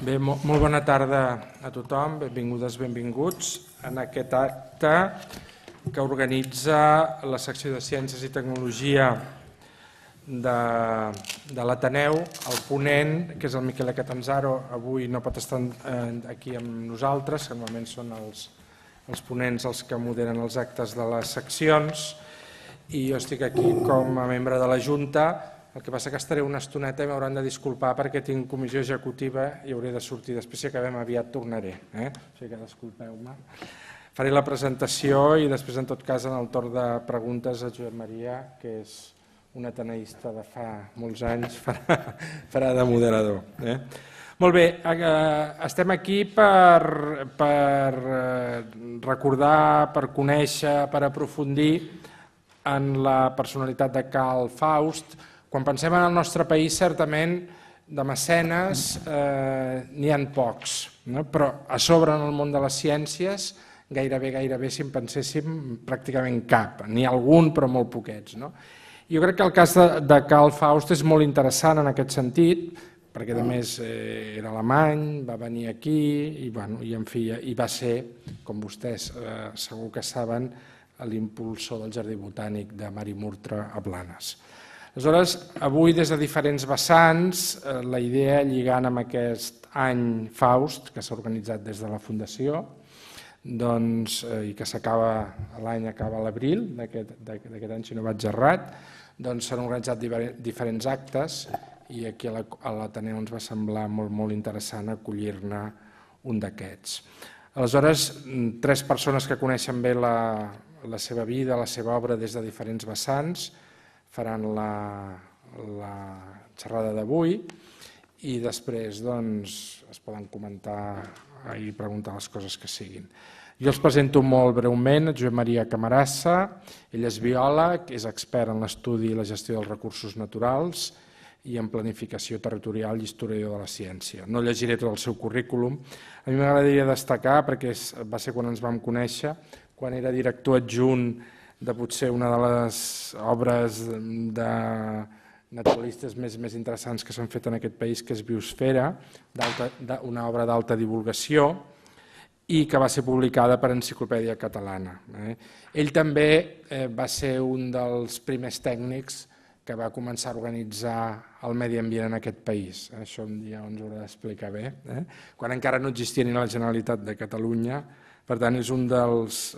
Bé, molt bona tarda a tothom, benvingudes, benvinguts en aquest acte que organitza la secció de Ciències i Tecnologia de l'Ateneu. El ponent, que és el Miquel Catanzaro, avui no pot estar aquí amb nosaltres, que normalment són els ponents els que moderen els actes de les seccions, i jo estic aquí com a membre de la Junta. El que passa que estaré una estoneta i m'hauran de disculpar perquè tinc comissió executiva i hauré de sortir. Després, si acabem aviat, tornaré. O sigui que disculpeu-me. Faré la presentació i després, en tot cas, en el torn de preguntes, a Josep Maria, que és un ateneista de fa molts anys, farà de moderador. Molt bé, estem aquí per recordar, per conèixer, per aprofundir en la personalitat de Karl Faust. Quan pensem en el nostre país, certament, de mecenes n'hi ha pocs, però a sobre en el món de les ciències, gairebé, si en penséssim, pràcticament cap. N'hi ha algun, però molt poquets. Jo crec que el cas de Karl Faust és molt interessant en aquest sentit, perquè a més era alemany, va venir aquí i va ser, com vostès segur que saben, l'impulsor del Jardí Botànic de Marimurtra a Blanes. Aleshores, avui des de diferents vessants, la idea, lligant amb aquest any Faust, que s'ha organitzat des de la Fundació, i que l'any acaba a l'abril d'aquest any, si no vaig errat, s'han organitzat diferents actes i aquí a l'Ateneu ens va semblar molt interessant acollir-ne un d'aquests. Aleshores, tres persones que coneixen bé la seva vida, la seva obra des de diferents vessants, faran la xerrada d'avui i després es poden comentar i preguntar les coses que siguin. Jo els presento molt breument. Josep Maria Camarasa, ell és biòleg, és expert en l'estudi i la gestió dels recursos naturals i en planificació territorial i historiador de la ciència. No llegiré tot el seu currículum. A mi m'agradaria destacar, perquè va ser quan ens vam conèixer, quan era director adjunt de potser una de les obres naturalistes més interessants que s'han fet en aquest país, que és Biosfera, una obra d'alta divulgació i que va ser publicada per Enciclopèdia Catalana. Ell també va ser un dels primers tècnics que va començar a organitzar el medi ambient en aquest país. Això un dia ens ho haurà d'explicar bé, quan encara no existia ni la Generalitat de Catalunya. Per tant, és un dels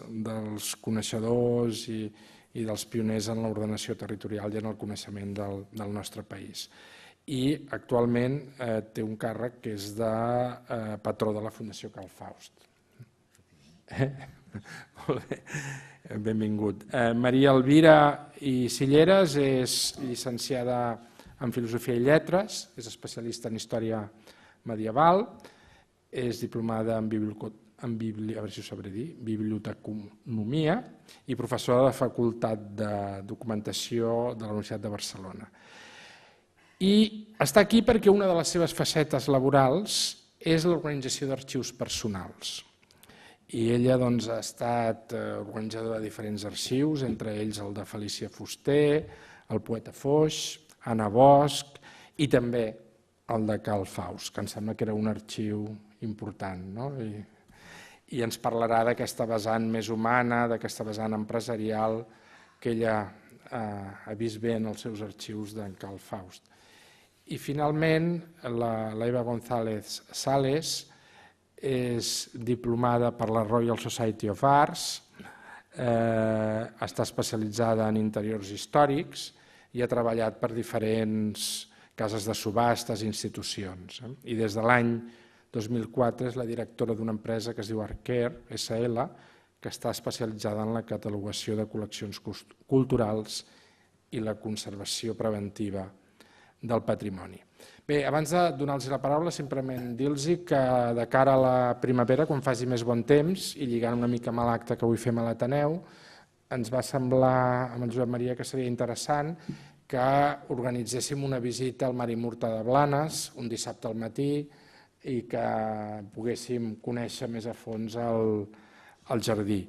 coneixedors i dels pioners en l'ordenació territorial i en el coneixement del nostre país. I actualment té un càrrec que és de patró de la Fundació Karl Faust. Molt bé, benvingut. Maria Elvira i Silleres és llicenciada en Filosofia i Lletres, és especialista en Història Medieval, és diplomada en biblioteconomia i professora de la Facultat de Documentació de la Universitat de Barcelona. I està aquí perquè una de les seves facetes laborals és l'organització d'arxius personals. I ella ha estat organitzadora de diferents arxius, entre ells el de Felícia Fuster, el poeta Foix, Anna Bosch i també el de Karl Faust, que em sembla que era un arxiu important. I ens parlarà d'aquesta vessant més humana, d'aquesta vessant empresarial que ella ha vist bé en els seus arxius d'en Karl Faust. I finalment, l'Eva González Sales és diplomada per la Royal Society of Arts, està especialitzada en interiors històrics i ha treballat per diferents cases de subhastes i institucions. I des de l'any 2004 és la directora d'una empresa que es diu Arcare SL, que està especialitzada en la catalogació de col·leccions culturals i la conservació preventiva del patrimoni. Bé, abans de donar-los la paraula, simplement dir-los que de cara a la primavera, quan faci més bon temps, i lligant una mica amb l'acte que avui fem a l'Ateneu, ens va semblar, amb el Josep Maria, que seria interessant que organitzéssim una visita al Marimurtra de Blanes, un dissabte al matí, i que poguéssim conèixer més a fons el jardí.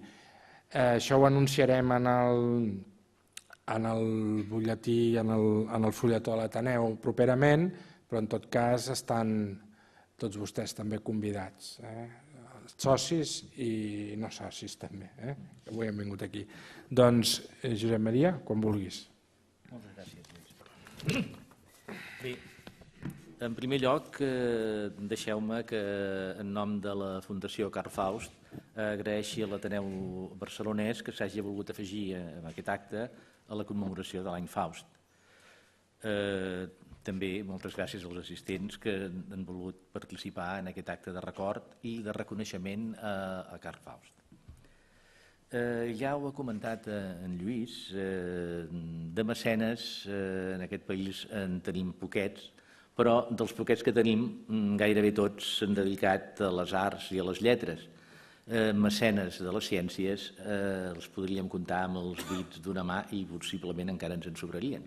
Això ho anunciarem en el butlletí, en el fulletó de l'Ateneu properament, però en tot cas estan tots vostès també convidats, socis i no socis també, que avui han vingut aquí. Doncs, Josep Maria, quan vulguis. Moltes gràcies, Lluís. Bé, en primer lloc, deixeu-me que en nom de la Fundació Carl Faust agraeixi a l'Ateneu Barcelonès que s'hagi volgut afegir en aquest acte a la commemoració de l'any Faust. També moltes gràcies als assistents que han volgut participar en aquest acte de record i de reconeixement a Carl Faust. Ja ho ha comentat en Lluís, de mecenes en aquest país en tenim poquets, però dels poquets que tenim gairebé tots s'han dedicat a les arts i a les lletres. Mecenes de les ciències els podríem comptar amb els dits d'una mà i possiblement encara ens en sobrarien.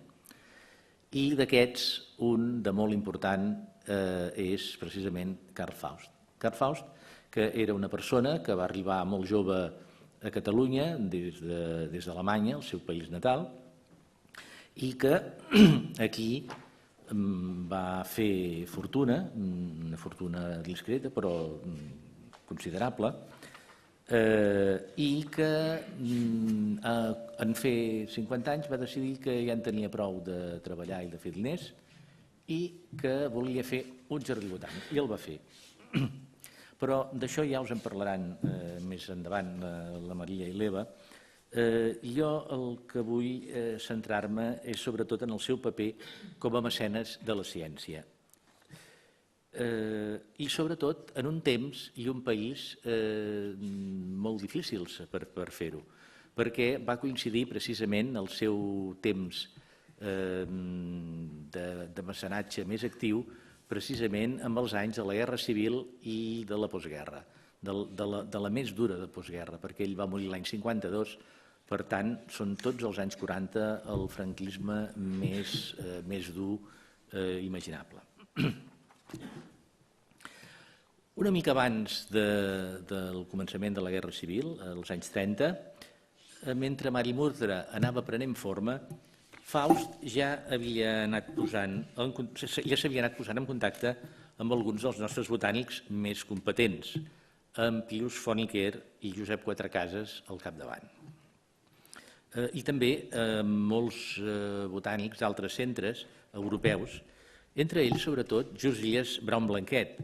I d'aquests, un de molt important és precisament Carl Faust. Carl Faust, que era una persona que va arribar molt jove a Catalunya des d'Alemanya, el seu país natal, i que aquí va fer fortuna, una fortuna discreta però considerable, i que en fer 50 anys va decidir que ja en tenia prou de treballar i de fer diners i que volia fer un jardí botànic, i el va fer. Però d'això ja us en parlaran més endavant la Maria i l'Eva. Jo el que vull centrar-me és sobretot en el seu paper com a mecenes de la ciència. I sobretot en un temps i un país molt difícils per fer-ho, perquè va coincidir precisament el seu temps de mecenatge més actiu precisament amb els anys de la Guerra Civil i de la postguerra, de la més dura de postguerra, perquè ell va morir l'any 52, per tant, són tots els anys 40 el franquisme més dur imaginable. Una mica abans del començament de la Guerra Civil, als anys 30, mentre Mari Murtra anava prenent forma, Faust ja s'havia anat posant en contacte amb alguns dels nostres botànics més competents, amb Pius Fonecker i Josep Quatrecases al capdavant. I també molts botànics d'altres centres europeus, entre ells, sobretot, Josies Braun-Blanquet,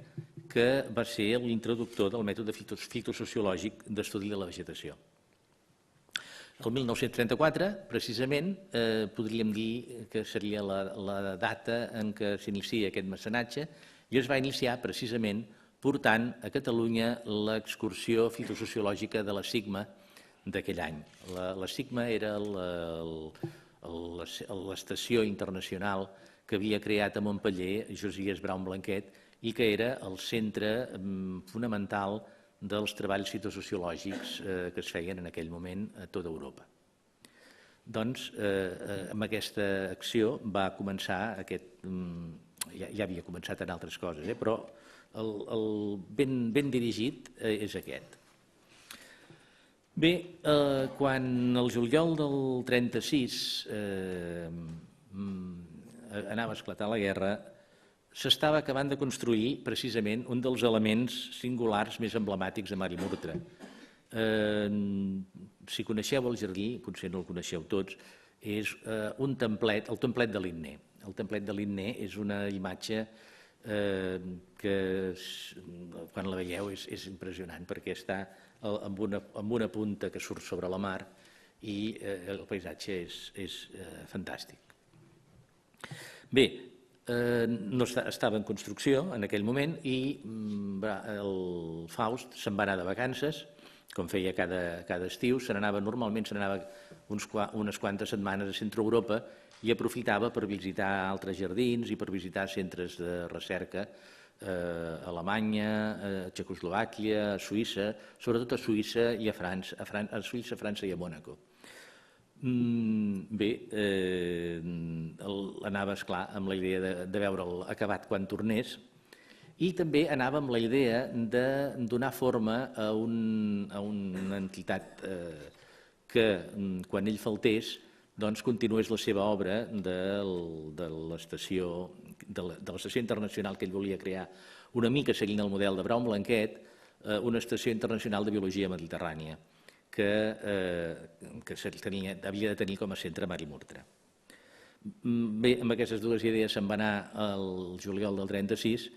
que va ser l'introductor del mètode fitosociològic d'estudi de la vegetació. El 1934, precisament, podríem dir que seria la data en què s'inicia aquest mecenatge i es va iniciar precisament portant a Catalunya l'excursió fitosociològica de la Sigma d'aquell any. La Sigma era l'estació internacional que havia creat a Montpeller Josies Braun-Blanquet i que era el centre fonamental dels treballs fitosociològics que es feien en aquell moment a tota Europa. Doncs, amb aquesta acció va començar ja havia començat en altres coses, però el ben dirigit és aquest. Bé, quan el juliol del 36 anava a esclatar la guerra, s'estava acabant de construir precisament un dels elements singulars més emblemàtics de Mari Murtra. Si coneixeu el jardí, potser no el coneixeu tots, és un templet, el templet de Linné. El templet de Linné és una imatge que quan la veieu és impressionant perquè està amb una punta que surt sobre la mar i el paisatge és fantàstic. Bé, no estava en construcció en aquell moment i el Faust se'n va anar de vacances, com feia cada estiu, normalment se n'anava unes quantes setmanes a Centre Europa i aprofitava per visitar altres jardins i per visitar centres de recerca a Alemanya, a Txecoslovàquia, a Suïssa, sobretot a Suïssa i a França, França i a Mònaco. Bé, anava, esclar, amb la idea de veure'l acabat quan tornés i també anava amb la idea de donar forma a una entitat que, quan ell faltés, doncs continués la seva obra de l'estació internacional que ell volia crear, una mica seguint el model de Braun Blanquet, una estació internacional de biologia mediterrània que havia de tenir com a centre Marimurtra. Bé, amb aquestes dues idees se'n va anar el juliol del 36,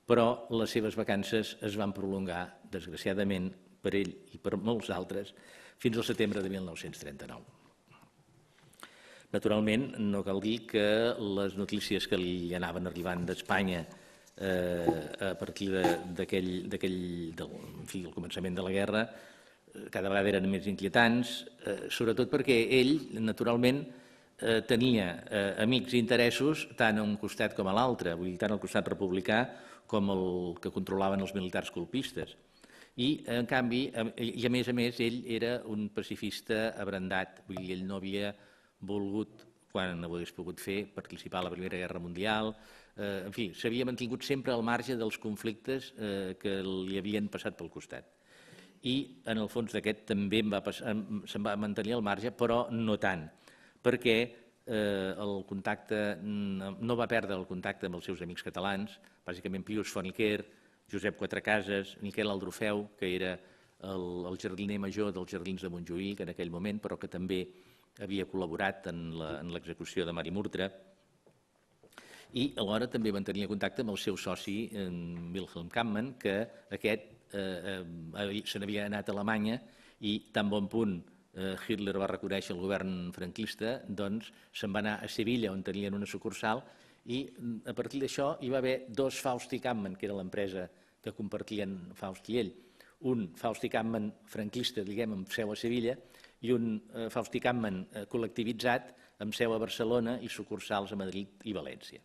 però les seves vacances es van prolongar, desgraciadament, per ell i per molts altres, fins al setembre de 1939. Naturalment, no cal dir que les notícies que li anaven arribant d'Espanya a partir del començament de la guerra cada vegada eren més inquietants, sobretot perquè ell, naturalment, tenia amics i interessos tant a un costat com a l'altre, vull dir, tant al costat republicà com el que controlaven els militars colpistes. I, en canvi, i a més, ell era un pacifista abrandat, vull dir, ell no havia volgut, quan ho hagués pogut fer, participar a la Primera Guerra Mundial, en fi, s'havia mantingut sempre al marge dels conflictes que li havien passat pel costat. I, en el fons d'aquest, també se'n va mantenir al marge, però no tant, perquè el contacte, no va perdre el contacte amb els seus amics catalans, bàsicament Pius Foniquer, Josep Quatrecases, Miquel Aldrufeu, que era el jardiner major dels Jardins de Montjuïc en aquell moment, però que també havia col·laborat en l'execució de Marimurtra, i alhora també mantenia contacte amb el seu soci, Wilhelm Kampmann, que aquest se n'havia anat a Alemanya i tan bon punt Hitler va reconèixer el govern franquista, doncs se'n va anar a Sevilla, on tenien una sucursal, i a partir d'això hi va haver dos Faust i Kampmann, que era l'empresa que compartien Faust i ell. Un Faust i Kampmann franquista, diguem, amb seu a Sevilla, i un Faust i Kampmann col·lectivitzat amb seu a Barcelona i sucursals a Madrid i València.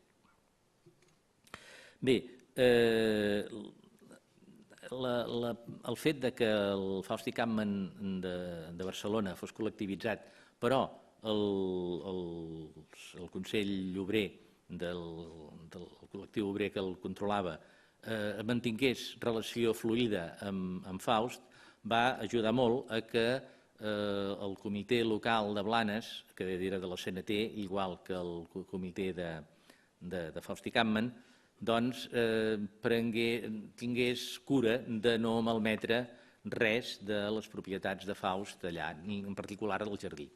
Bé, el fet que el Faust i Kampmann de Barcelona fos col·lectivitzat, però el Consell Obrer del col·lectiu obrer que el controlava mantingués relació fluida amb Faust, va ajudar molt a que el comitè local de Blanes, que era de la CNT, igual que el comitè de Faust i Kampmann, doncs tingués cura de no malmetre res de les propietats de Faust allà, ni en particular del jardí.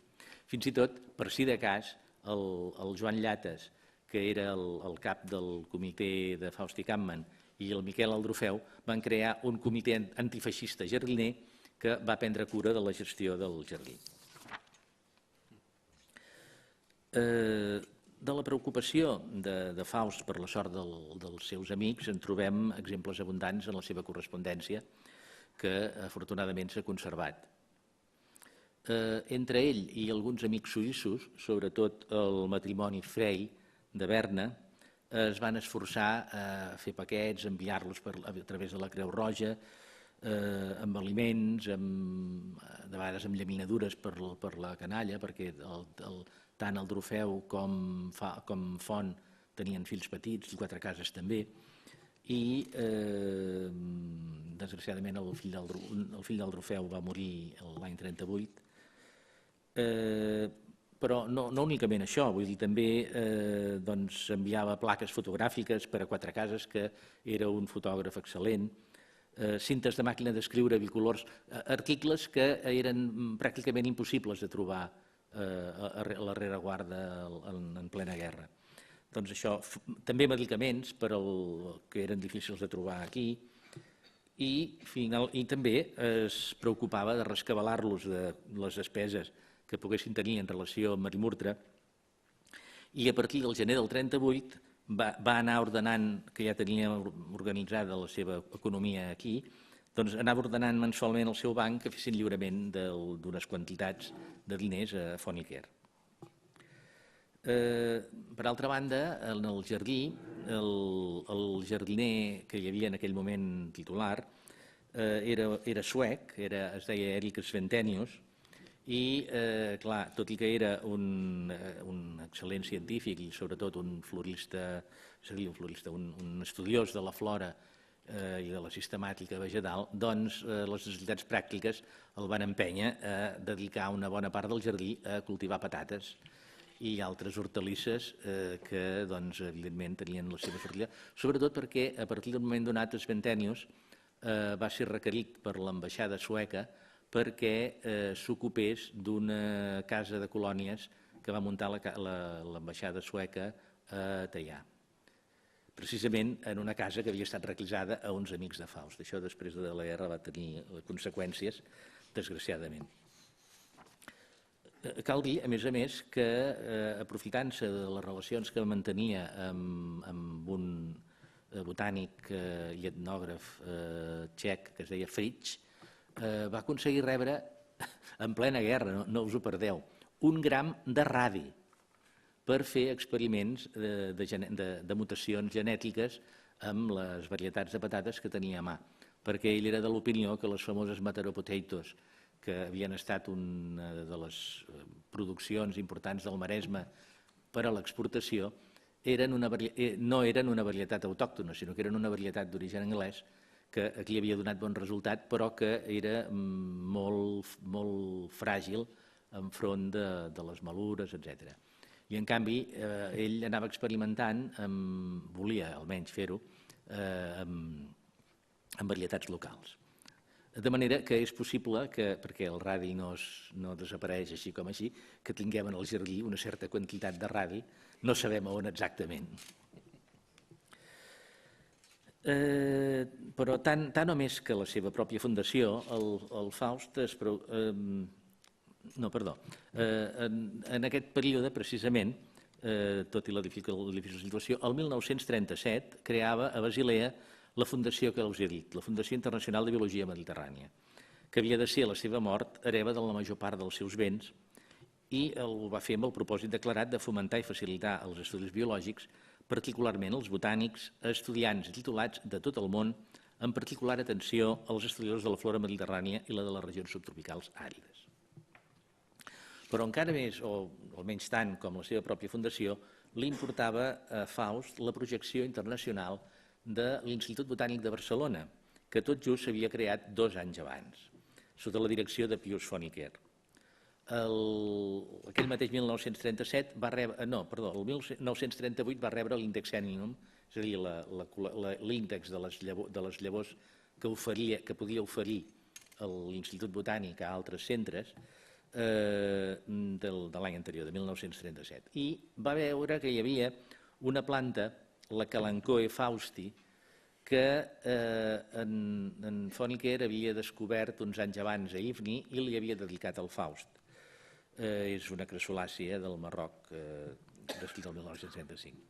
Fins i tot, per si de cas, el Joan Llates, que era el cap del comitè de Faust i Kampmann, i el Miquel Aldrufeu van crear un comitè antifeixista jardiner que va prendre cura de la gestió del jardí. De la preocupació de Faust per la sort dels seus amics en trobem exemples abundants en la seva correspondència, que afortunadament s'ha conservat. Entre ell i alguns amics suïssos, sobretot el matrimoni Frey de Berna, es van esforçar a fer paquets, enviar-los a través de la Creu Roja, amb aliments, de vegades amb llaminadures per la canalla, perquè tant el Drofeu com Font tenien fills petits, i Quatrecases també, i desgraciadament el fill del Drofeu va morir l'any 38, però no únicament això, vull dir, també enviava plaques fotogràfiques per a Quatrecases, que era un fotògraf excel·lent, cintes de màquina d'escriure bicolors, articles que eren pràcticament impossibles de trobar a la rereguarda en plena guerra. Doncs això, també medicaments que eren difícils de trobar aquí, i també es preocupava de rescabalar-los de les despeses que poguessin tenir en relació amb Marimurtra, i a partir del gener del 38 va anar ordenant, que ja tenia organitzada la seva economia aquí, doncs anava ordenant mensualment al seu banc que fessin lliurament d'unes quantitats de diners a Foniquer. Per altra banda, en el jardí, el jardiner que hi havia en aquell moment titular era suec, es deia Erik Sventenius, i, clar, tot i que era un excel·lent científic i sobretot un florista, és a dir, un estudiós de la flora i de la sistemàtica vegetal, doncs les necessitats pràctiques el van empènyer a dedicar una bona part del jardí a cultivar patates i altres hortalisses que, doncs, evidentment, tenien la seva fertilitat, sobretot perquè a partir del moment donat Sventenius va ser requerit per l'ambaixada sueca perquè s'ocupés d'una casa de colònies que va muntar l'ambaixada sueca a Teià, precisament en una casa que havia estat requisada a uns amics de Faust. Això després de la guerra va tenir conseqüències, desgraciadament. Cal dir, a més, que aprofitant-se de les relacions que mantenia amb un botànic i etnògraf txec que es deia Fritsch, va aconseguir rebre, en plena guerra, no us ho perdeu, 1 gram de radi per fer experiments de mutacions genètiques amb les varietats de patates que tenia a mà, perquè ell era de l'opinió que les famoses Mataro Potatoes, que havien estat una de les produccions importants del Maresme per a l'exportació, no eren una varietat autòctona, sinó que eren una varietat d'origen anglès que aquí havia donat bon resultat, però que era molt fràgil enfront de les malures, etc. I, en canvi, ell anava experimentant, volia almenys fer-ho, amb varietats locals. De manera que és possible que, perquè el radi no desapareix així com així, que tinguem en el jardí una certa quantitat de radi, no sabem on exactament. Però tant o més que la seva pròpia fundació, el Faust en aquest període, precisament, tot i la difícil situació, el 1937 creava a Basilea la fundació que us he dit, la Fundació Internacional de Biologia Mediterrània, que havia de ser a la seva mort hereva de la major part dels seus béns i ho va fer amb el propòsit declarat de fomentar i facilitar els estudis biològics, particularment els botànics, estudiants i titulats de tot el món, amb particular atenció als estudiadors de la flora mediterrània i la de les regions subtropicals àrides. Però encara més, o almenys tant com la seva pròpia fundació, li importava a Faust la projecció internacional de l'Institut Botànic de Barcelona, que tot just s'havia creat 2 anys abans, sota la direcció de Pius Foneker. Aquell mateix 1938 va rebre l'Indexennium, és a dir, l'índex de les llavors que podia oferir l'Institut Botànic a altres centres de l'any anterior, de 1937. I va veure que hi havia una planta, la Kalanchoe fausti, que en Foneker havia descobert uns anys abans a Ifni i li havia dedicat al Faust. És una crassulàcia del Marroc descrita el 1935.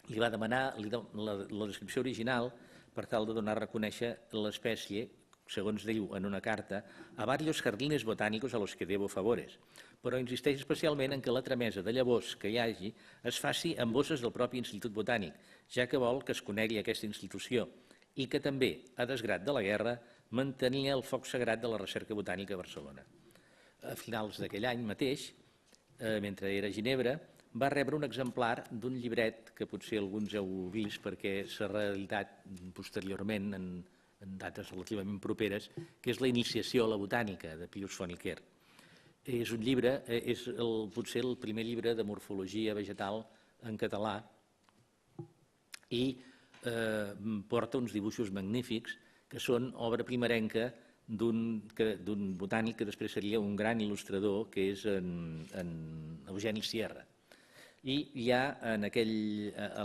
Li va demanar la descripció original per tal de donar a reconèixer l'espècie, segons diu en una carta, a varios jardines botánicos a los que debo favores, però insisteix especialment en que la tramesa de llavors que hi hagi es faci amb bosses del propi Institut Botànic, ja que vol que es conegui aquesta institució i que també, a desgrat de la guerra, mantenia el foc sagrat de la recerca botànica a Barcelona. A finals d'aquell any mateix, mentre era a Ginebra, va rebre un exemplar d'un llibret que potser alguns heu vist perquè s'ha reeditat posteriorment en dates relativament properes, que és la Iniciació a la botànica de Pius Foneker. És un llibre, és potser el primer llibre de morfologia vegetal en català i porta uns dibuixos magnífics que són obra primerenca d'un botànic que després seria un gran il·lustrador, que és en Eugeni Sierra. I ja a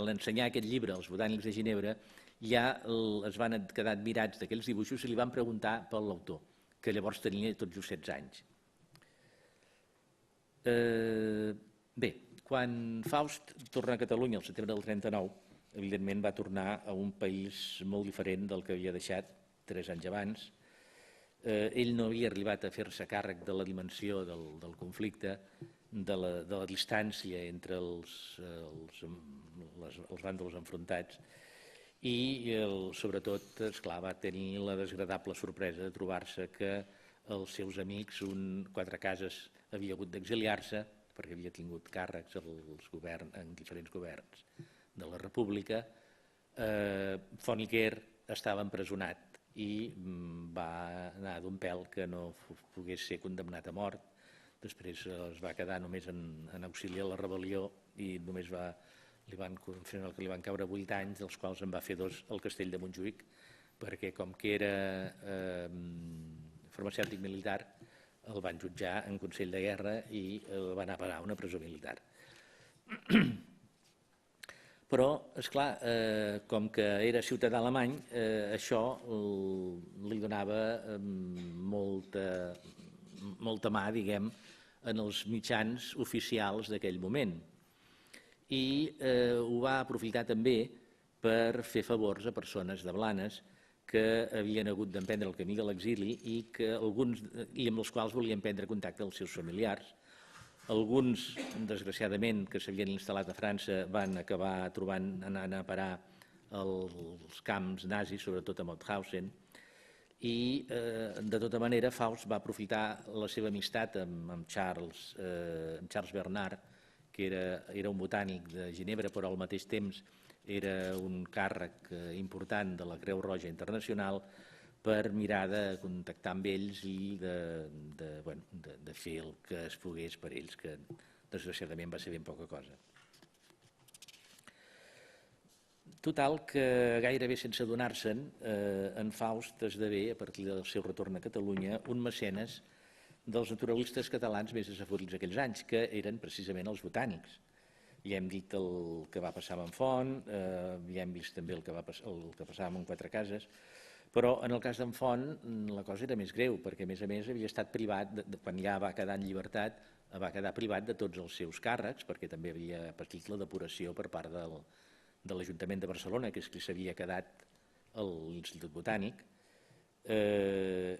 l'ensenyar aquest llibre als botànics de Ginebra ja es van quedar admirats d'aquells dibuixos i li van preguntar per l'autor, que llavors tenia tot just 16 anys. Bé, quan Faust torna a Catalunya el setembre del 39, evidentment va tornar a un país molt diferent del que havia deixat 3 anys abans. Ell no havia arribat a fer-se càrrec de la dimensió del conflicte, de la distància entre els bàndols enfrontats i, sobretot, esclar, va tenir la desagradable sorpresa de trobar-se que els seus amics, 4 cases, havia hagut d'exiliar-se perquè havia tingut càrrecs en diferents governs de la República. Foneker estava empresonat i va anar d'un pèl que no pogués ser condemnat a mort, Després es va quedar només en auxiliar la rebel·lió i només li van confirmar que li van caure 8 anys, dels quals en va fer 2 al castell de Montjuïc, perquè com que era farmacèutic militar, el van jutjar en Consell de Guerra i el van anar a parar a una presó militar. Però, esclar, com que era ciutadà alemany, això li donava molta mà, diguem, en els mitjans oficials d'aquell moment. I ho va aprofitar també per fer favors a persones de Blanes que havien hagut d'emprendre el camí de l'exili i amb els quals volien prendre contacte als seus familiars. Alguns, desgraciadament, que s'havien instal·lat a França van acabar anant a parar als camps nazis, sobretot a Mauthausen, i de tota manera Faust va aprofitar la seva amistat amb Charles Bernard, que era un botànic de Ginebra, però al mateix temps era un càrrec important de la Creu Roja Internacional, per mirar de contactar amb ells i de fer el que es pogués per ells, que desgraciadament va ser ben poca cosa. Total, que gairebé sense adonar-se'n, en Faust esdevé, a partir del seu retorn a Catalunya, un mecenes dels naturalistes catalans més desaforits aquells anys, que eren precisament els botànics. Ja hem dit el que va passar amb Font, ja hem vist també el que passava amb Quatre Cases, però en el cas d'en Font la cosa era més greu, perquè a més havia estat privat, quan ja va quedar en llibertat, va quedar privat de tots els seus càrrecs, perquè també havia patit la depuració per part de l'Ajuntament de Barcelona, que és qui s'havia quedat l'Institut Botànic,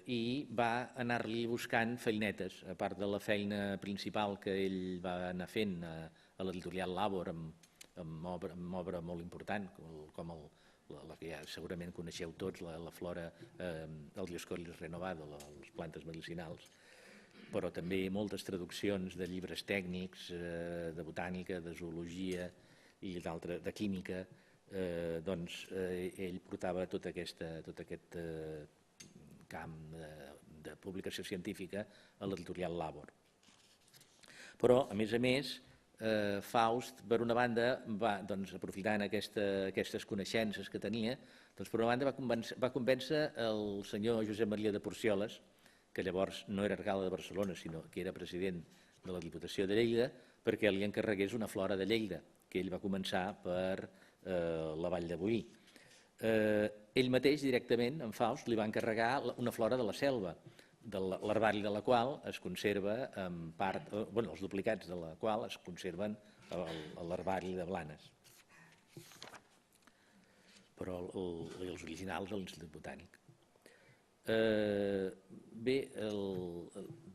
i va anar-li buscant feinetes, a part de la feina principal que ell va anar fent a l'editorial Labor, amb obra molt important, com la que ja segurament coneixeu tots, la flora, el Dioscoris renovado, les plantes medicinals, però també moltes traduccions de llibres tècnics, de botànica, de zoologia i de química. Doncs ell portava tot aquest camp de publicació científica a l'editorial Labor. Però, a més, Faust, per una banda, aprofitant aquestes coneixences que tenia, per una banda va convèncer el senyor Josep Maria de Porcioles, que llavors no era alcalde de Barcelona, sinó que era president de la Diputació de Lleida, perquè li encarregués una flora de Lleida, que ell va començar per la Vall de Boí. Ell mateix, directament, en Faust, li va encarregar una flora de la selva, de l'herbari de la qual es conserva en part, els duplicats de la qual es conserven a l'herbari de Blanes, però els originals a l'Institut Botànic. Bé,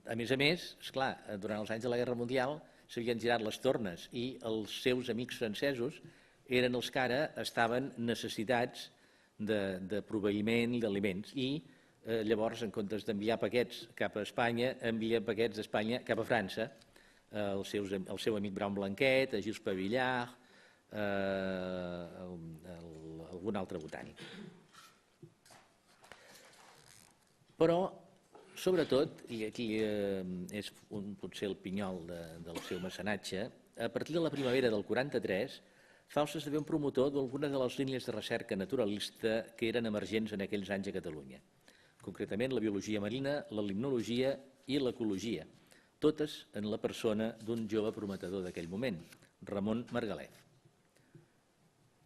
a més, esclar, durant els anys de la Guerra Mundial s'havien girat les tornes i els seus amics francesos eren els que ara estaven necessitats de proveïment i d'aliments i llavors, en comptes d'enviar paquets cap a Espanya, envia paquets d'Espanya cap a França, el seu amic Braun Blanquet, a Gilles Pavillard, algun altre botànic. Però, sobretot, i aquí és potser el pinyol del seu mecenatge, a partir de la primavera del 43, Faust esdevé un promotor d'alguna de les línies de recerca naturalista que eren emergents en aquells anys a Catalunya. Concretament la biologia marina, la limnologia i l'ecologia, totes en la persona d'un jove prometedor d'aquell moment, Ramon Margalef.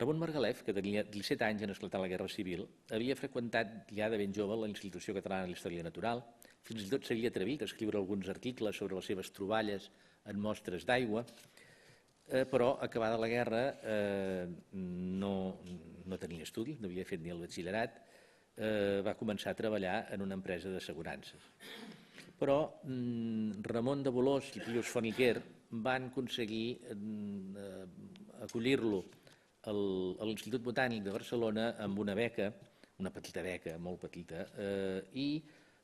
Ramon Margalef, que tenia 17 anys en esclatar la Guerra Civil, havia freqüentat ja de ben jove la Institució Catalana de la Història Natural, fins i tot s'havia atrevit a escriure alguns articles sobre les seves troballes en mostres d'aigua, però acabada la guerra no tenia estudis, no havia fet ni el batxillerat, va començar a treballar en una empresa d'assegurances. Però Ramon de Bolòs i Pius Foniquer van aconseguir acollir-lo a l'Institut Botànic de Barcelona amb una beca, una petita beca, molt petita, i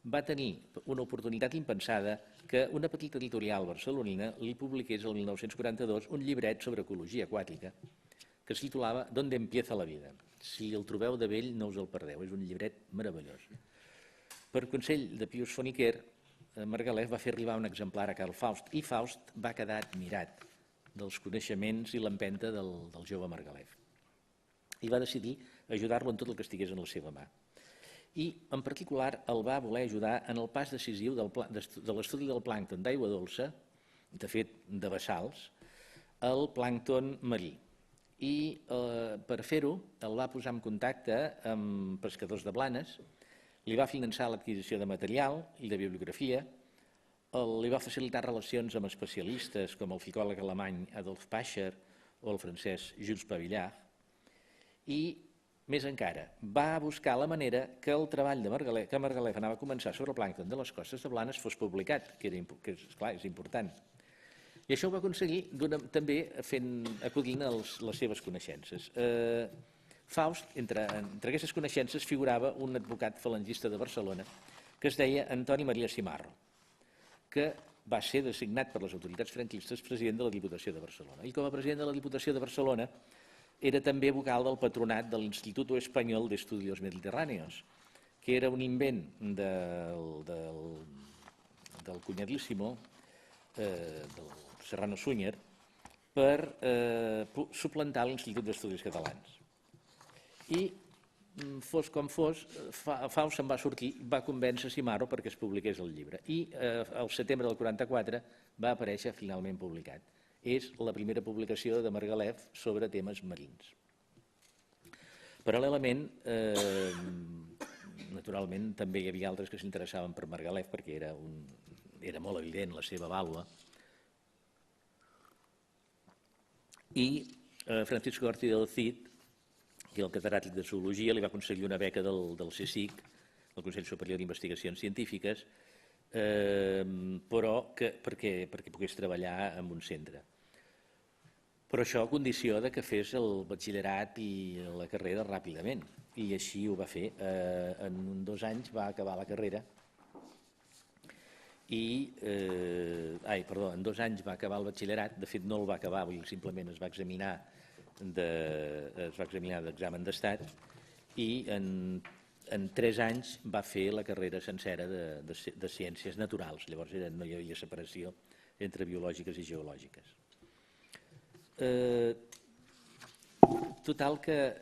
va tenir una oportunitat impensada que una petita editorial barcelonina li publiqués el 1942 un llibret sobre ecologia aquàtica que es titulava «Donde empieza la vida». Si el trobeu de vell no us el perdeu, és un llibret meravellós. Per consell de Pius Foniquer Margalef va fer arribar un exemplar a Carl Faust i Faust va quedar admirat dels coneixements i l'empenta del jove Margalef. I va decidir ajudar-lo en tot el que estigués en la seva mà. I, en particular, el va voler ajudar en el pas decisiu de l'estudi del plàncton d'aigua dolça, de fet, de bassals, al plàncton marí. I per fer-ho el va posar en contacte amb pescadors de Blanes, li va finançar l'adquisició de material i de bibliografia, li va facilitar relacions amb especialistes com el ficòleg alemany Adolf Pascher o el francès Jules Pavillard, i, més encara, va buscar la manera que el treball que Margalef anava a començar sobre el plàncton de les costes de Blanes fos publicat, que clar, és important. I això ho va aconseguir també acudint a les seves coneixences. Faust, entre aquestes coneixences, figurava un advocat falangista de Barcelona que es deia Antoni Maria Simarro, que va ser designat per les autoritats franquistes president de la Diputació de Barcelona. I com a president de la Diputació de Barcelona era també vocal del patronat de l'Instituto Español de Estudios Mediterráneos, que era un invent del cunyadíssimo, del Serrano Súñer, per suplantar l'Institut d'Estudis Catalans. I, fos com fos, Faust se'n va sortir, va convèncer Simarro perquè es publiqués el llibre. I al setembre del 44 va aparèixer finalment publicat. És la primera publicació de Margalef sobre temes marins. Paral·lelament, naturalment, també hi havia altres que s'interessaven per Margalef perquè era molt evident la seva vàlua. I Francisco García del Cid, que el catedràtic de zoologia, li va aconseguir una beca del CSIC, el Consell Superior d'Investigacions Científiques, però perquè pogués treballar en un centre. Però això a condició que fes el batxillerat i la carrera ràpidament, i així ho va fer. En 2 anys va acabar la carrera, en 2 anys va acabar el batxillerat, de fet no el va acabar, simplement es va examinar d'examen d'estat i en 3 anys va fer la carrera sencera de ciències naturals. Llavors no hi havia separació entre biològiques i geològiques. Total que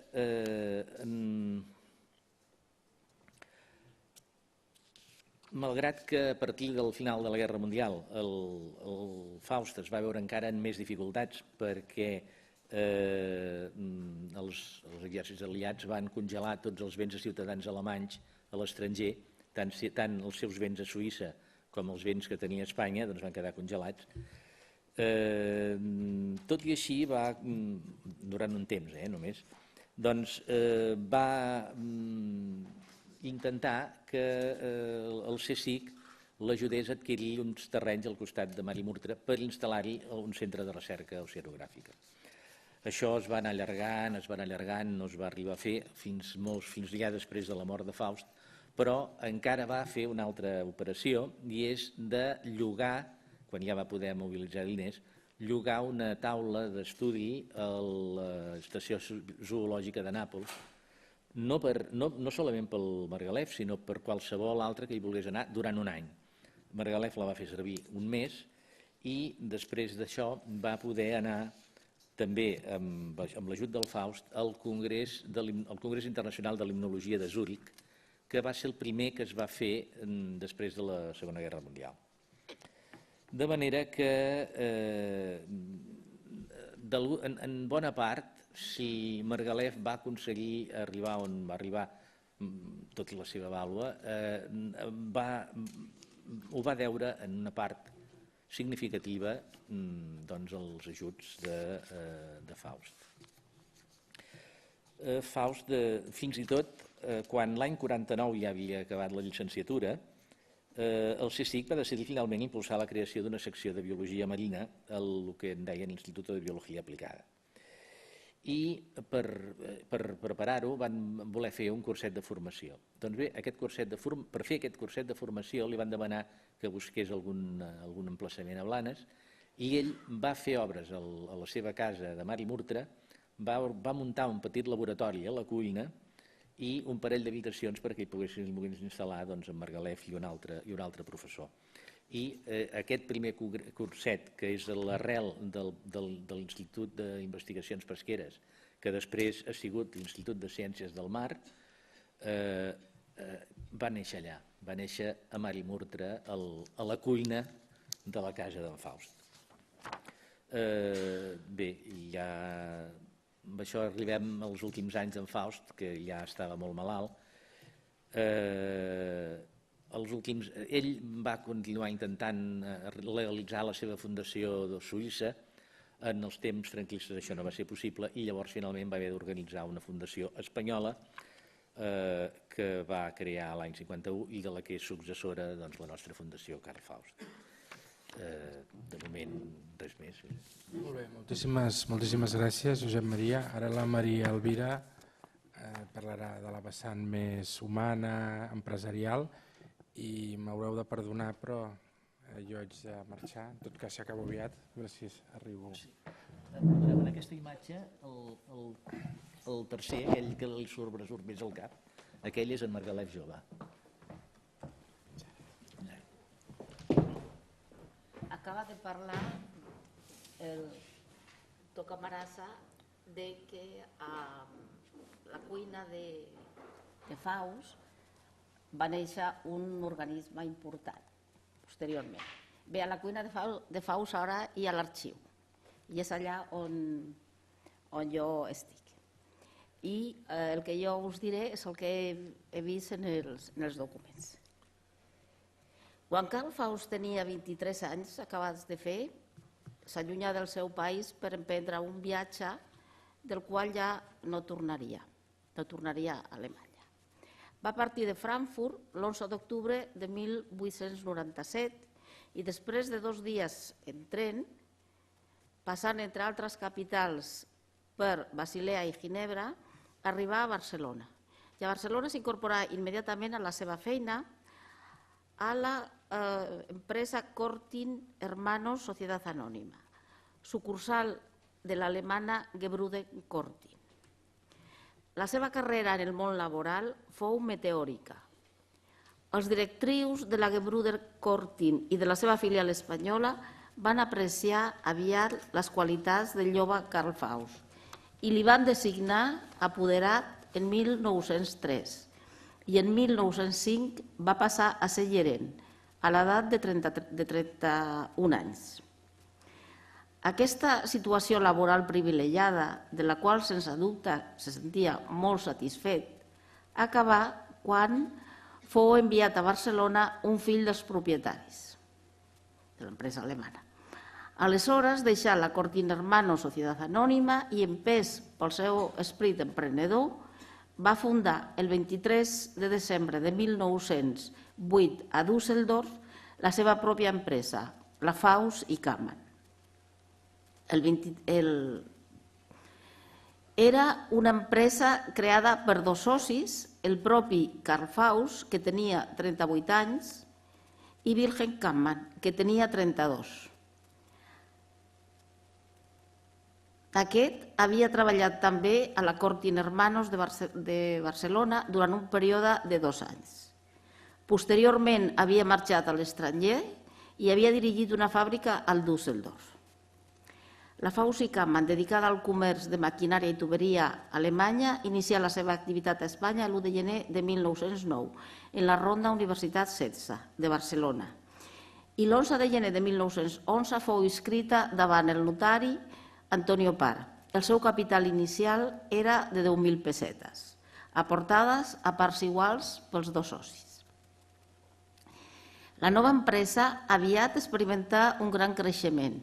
malgrat que a partir del final de la Guerra Mundial el Faust es va veure encara en més dificultats perquè els exèrcits aliats van congelar tots els béns de ciutadans alemanys a l'estranger, tant els seus béns a Suïssa com els béns que tenia Espanya van quedar congelats. Tot i així, durant un temps només, va intentar que el CSIC l'ajudés a adquirir uns terrenys al costat de Mar i Murtra per instal·lar-hi un centre de recerca oceanogràfica. Això es va anar allargant, no es va arribar a fer fins ja després de la mort de Faust, però encara va fer una altra operació i és de llogar, quan ja va poder mobilitzar diners, llogar una taula d'estudi a l'estació zoològica de Nàpols, no solament pel Margalef, sinó per qualsevol altre que hi volgués anar durant un any. Margalef la va fer servir un mes i després d'això va poder anar també amb l'ajut del Faust al Congrés Internacional de Limnologia de Zúrich, que va ser el primer que es va fer després de la Segona Guerra Mundial. De manera que, en bona part, si Margalef va aconseguir arribar on va arribar, tot i la seva vàlua, ho va deure en una part significativa als ajuts de Faust. Faust, fins i tot, quan l'any 49 ja havia acabat la llicenciatura, el CSIC va decidir finalment impulsar la creació d'una secció de biologia marina al que en deien l'Institut de Biologia Aplicada. I per preparar-ho van voler fer un curset de formació. Doncs bé, per fer aquest curset de formació li van demanar que busqués algun emplaçament a Blanes i ell va fer obres a la seva casa de Mar i Murtra, va muntar un petit laboratori a la cuina i un parell d'habitacions perquè hi poguessin instal·lar en Margalef i un altre professor. I aquest primer curset, que és l'arrel de l'Institut d'Investigacions Pesqueres, que després ha sigut l'Institut de Ciències del Mar, va néixer allà, va néixer a Marimurtra, a la cuina de la casa d'en Faust. Bé, ja amb això arribem als últims anys d'en Faust, que ja estava molt malalt. Ell va continuar intentant legalitzar la seva fundació de Suïssa. En els temps franquistes això no va ser possible i llavors finalment va haver d'organitzar una fundació espanyola que va crear l'any 51 i de la que és successora la nostra fundació Carl Faust. De moment, res més. Molt bé, moltíssimes gràcies, Josep Maria. Ara la Maria Elvira parlarà de la vessant més humana, empresarial, i m'haureu de perdonar, però jo haig de marxar, en tot cas s'acaba aviat, gràcies, arribo. En aquesta imatge, el tercer, aquell que li sobresurt més al cap, aquell és en Margalef jove. Acaba de parlar el Tocamarasa de que a la cuina de Faust va néixer un organisme important posteriorment. Bé, a la cuina de Faust ara hi ha l'arxiu i és allà on jo estic. I el que jo us diré és el que he vist en els documents. Quan Carl Faust tenia 23 anys acabats de fer, s'allunya del seu país per emprendre un viatge del qual ja no tornaria a Alemanya. Va partir de Frankfurt l'11 d'octubre de 1897 i després de 2 dies en tren, passant entre altres capitals per Basilea i Ginebra, arribà a Barcelona. I a Barcelona s'incorporà immediatament a la seva feina a l'empresa Cortin Hermanos Sociedad Anònima, sucursal de l'alemana Gebrüder Cortin. La seva carrera en el món laboral fou meteòrica. Els directrius de la Gebrüder Cortin i de la seva filial espanyola van apreciar aviat les qualitats del jove Carl Faust i li van designar apoderat en 1903 i en 1905 va passar a ser gerent a l'edat de 31 anys. Aquesta situació laboral privilegiada, de la qual sense dubte se sentia molt satisfet, acabà quan fou enviat a Barcelona un fill dels propietaris de l'empresa alemana. Aleshores deixà la Cortin Hermanos Sociedad Anònima i, empès pel seu esperit emprenedor, va fundar el 23 de desembre de 1908 a Düsseldorf la seva pròpia empresa, la Faust i Kammann. Era una empresa creada per 2 socis, el propi Carl Faust, que tenia 38 anys, i Wilhelm Kammann, que tenia 32. Aquest havia treballat també a la Cortin Hermanos de Barcelona durant un període de 2 anys. Posteriorment havia marxat a l'estranger i havia dirigit una fàbrica al Düsseldorf. La Faust i Kammann, dedicada al comerç de maquinària i tuberia alemanya, inicià la seva activitat a Espanya l'1 de gener de 1909, en la Ronda Universitat 16 de Barcelona. I l'11 de gener de 1911 fou inscrita davant el notari Antonio Par. El seu capital inicial era de 10.000 pessetes, aportades a parts iguals pels 2 socis. La nova empresa aviat experimentà un gran creixement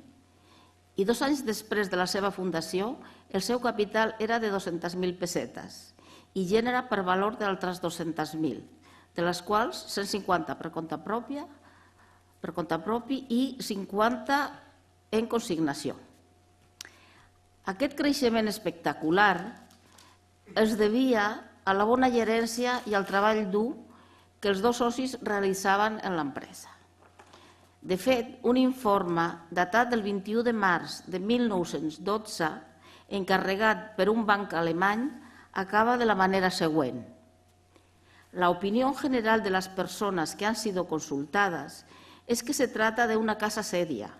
i 2 anys després de la seva fundació el seu capital era de 200.000 pessetes i gènere per valor d'altres 200.000, de les quals 150 per compte propi i 50 en consignació. Aquest creixement espectacular es devia a la bona gerència i al treball dur que els 2 socis realitzaven en l'empresa. De fet, un informe datat del 21 de març de 1912, encarregat per un banc alemany, acaba de la manera següent. La opinión general de las personas que han sido consultadas es que se trata de una casa seria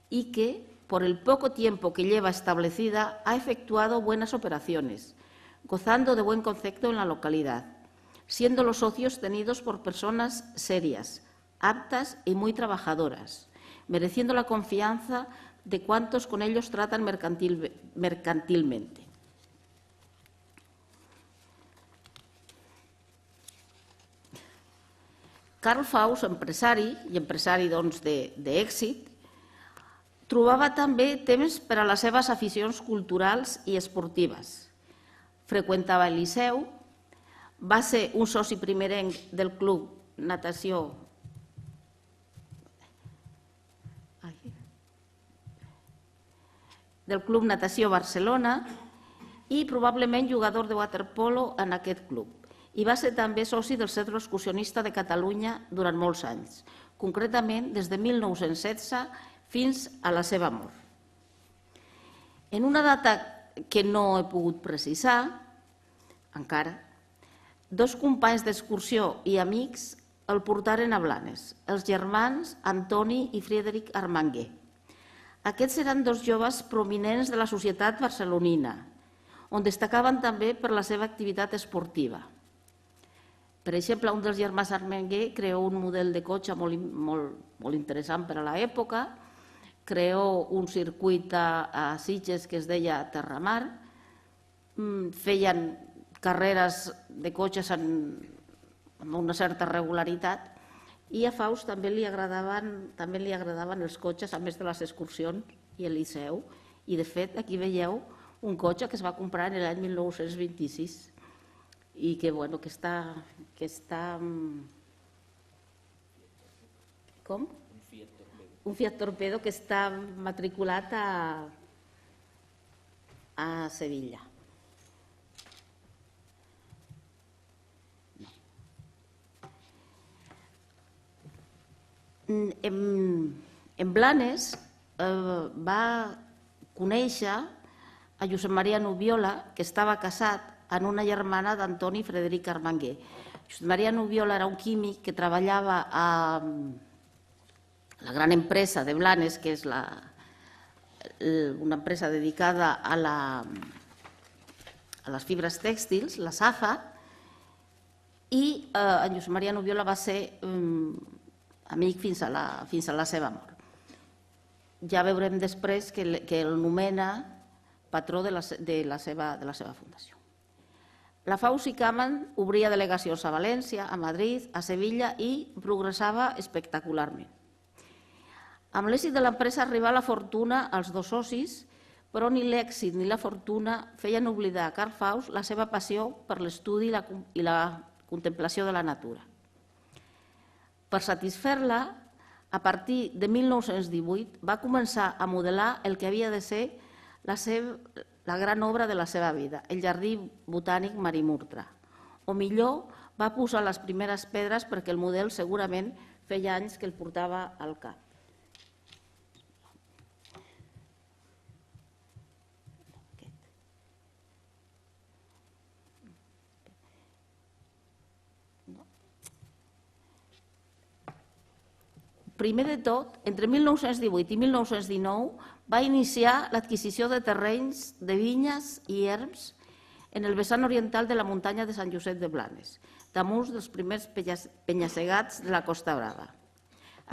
y que, por el poco tiempo que lleva establecida, ha efectuado buenas operaciones, gozando de buen concepto en la localidad, siendo los socios tenidos por personas serias, aptas y muy trabajadoras, mereciendo la confianza de cuantos con ellos tratan mercantilmente. Carl Faust, empresari, i empresari d'èxit, trobava també temps per a les seves aficions culturals i esportives. Freqüentava el Liceu, va ser un soci primerenc del Club Natació Barcelona i probablement jugador de waterpolo en aquest club. I va ser també soci del Centre Excursionista de Catalunya durant molts anys, concretament des de 1916 fins a la seva mort. En una data que no he pogut precisar, encara, dos companys d'excursió i amics el portaren a Blanes, els germans Antoni i Friedrich Armangué. Aquests eren dos joves prominents de la societat barcelonina, on destacaven també per la seva activitat esportiva. Per exemple, un dels germans Armangué creó un model de cotxe molt interessant per a l'època, creó un circuit a Sitges que es deia Terramar, feien carreres de cotxes amb una certa regularitat i a Faust també li agradaven els cotxes, a més de les excursions i el Liceu. I, de fet, aquí veieu un cotxe que es va comprar en l'any 1926 i que està... Com? Un Fiat Torpedo que està matriculat a Sevilla. En Blanes va conèixer a Josep Maria Nubiola, que estava casat amb una germana d'Antoni Frederic Armangué. Josep Maria Nubiola era un químic que treballava a la gran empresa de Blanes, que és una empresa dedicada a les fibres tèxtils, la SAFA, i en Josep Maria Nubiola va ser amic fins a la seva mort. Ja veurem després que el nomena patró de la seva fundació. La Faust i Caman obria delegacions a València, a Madrid, a Sevilla i progressava espectacularment. Amb l'èxit de l'empresa arribà la fortuna als dos socis, però ni l'èxit ni la fortuna feien oblidar a Carl Faust la seva passió per l'estudi i la contemplació de la natura. Per satisfer-la, a partir de 1918 va començar a modelar el que havia de ser la gran obra de la seva vida, el Jardí Botànic Marimurtra. O millor, va posar les primeres pedres perquè el model segurament feia anys que el portava al cap. Primer de tot, entre 1918 i 1919 va iniciar l'adquisició de terrenys de vinyes i erms en el vessant oriental de la muntanya de Sant Josep de Blanes, damunt dels primers penya-segats de la Costa Brava.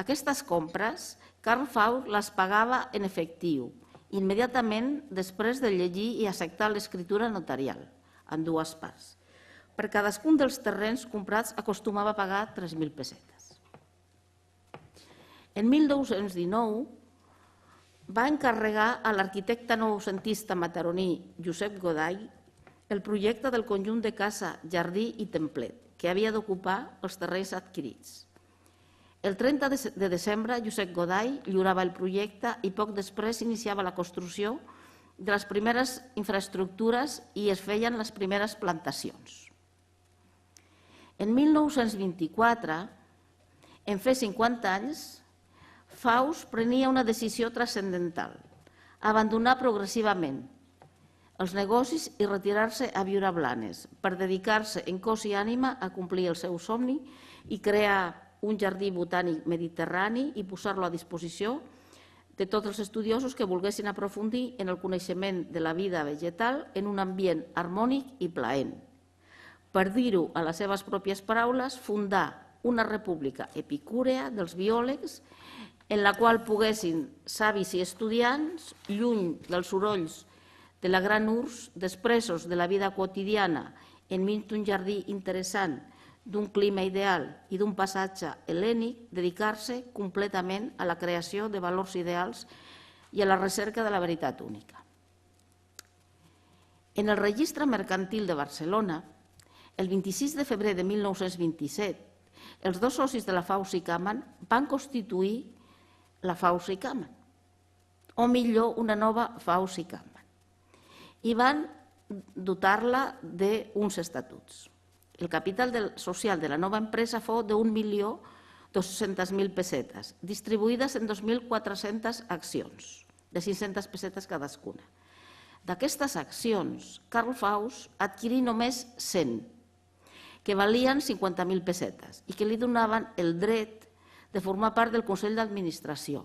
Aquestes compres, Carl Faust les pagava en efectiu, immediatament després de llegir i acceptar l'escriptura notarial, en dues parts. Per cadascun dels terrenys comprats acostumava a pagar 3.000 pessetes. En 1919 va encarregar a l'arquitecte noucentista mataroní Josep Goday el projecte del conjunt de casa, jardí i templet, que havia d'ocupar els terrenys adquirits. El 30 de desembre, Josep Goday lliurava el projecte i poc després s'iniciava la construcció de les primeres infraestructures i es feien les primeres plantacions. En 1924, en fer 50 anys, Faust prenia una decisió transcendental, abandonar progressivament els negocis i retirar-se a viure a Blanes per dedicar-se en cos i ànima a complir el seu somni i crear un jardí botànic mediterrani i posar-lo a disposició de tots els estudiosos que volguessin aprofundir en el coneixement de la vida vegetal en un ambient harmònic i plaent. Per dir-ho a les seves pròpies paraules, fundar una república epicúrea dels biòlegs en la qual poguessin savis i estudiants, lluny dels sorolls de la gran urs, despresos de la vida quotidiana enmig d'un jardí interessant, d'un clima ideal i d'un passatge hel·lènic, dedicar-se completament a la creació de valors ideals i a la recerca de la veritat única. En el registre mercantil de Barcelona, el 26 de febrer de 1927, els dos socis de la Faus i Caman van constituir la Faus i Caman, o millor, una nova Faus i Caman, i van dotar-la d'uns estatuts. El capital social de la nova empresa fou de 1.200.000 pessetes, distribuïdes en 2.400 accions, de 500 pessetes cadascuna. D'aquestes accions, Carl Faus adquirí només 100, que valien 50.000 pessetes i que li donaven el dret de formar part del Consell d'Administració.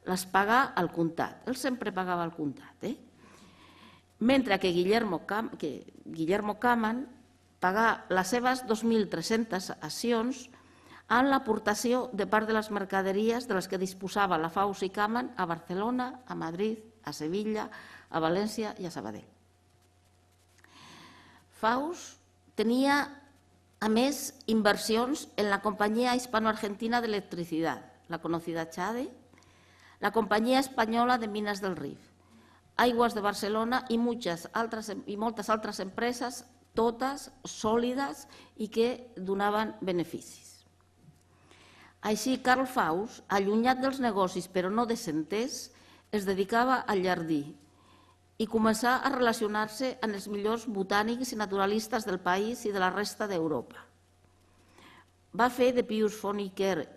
Les pagà al comptat, ell sempre pagava al comptat, mentre que Guillermo Caman pagà les seves 2.300 accions amb l'aportació de part de les mercaderies de les que disposava la Faus i Caman a Barcelona, a Madrid, a Sevilla, a València i a Sabadell. Faus tenia, a més, inversions en la Compañía Hispano-Argentina de Electricidad, la conocida CHADE, la Compañía Espanyola de Minas del Rif, Aigües de Barcelona i moltes altres empreses, totes sòlides i que donaven beneficis. Així, Carl Faus, allunyat dels negocis però no desentès, es dedicava al jardí i començà a relacionar-se amb els millors botànics i naturalistes del país i de la resta d'Europa. Va fer de Pius von Iker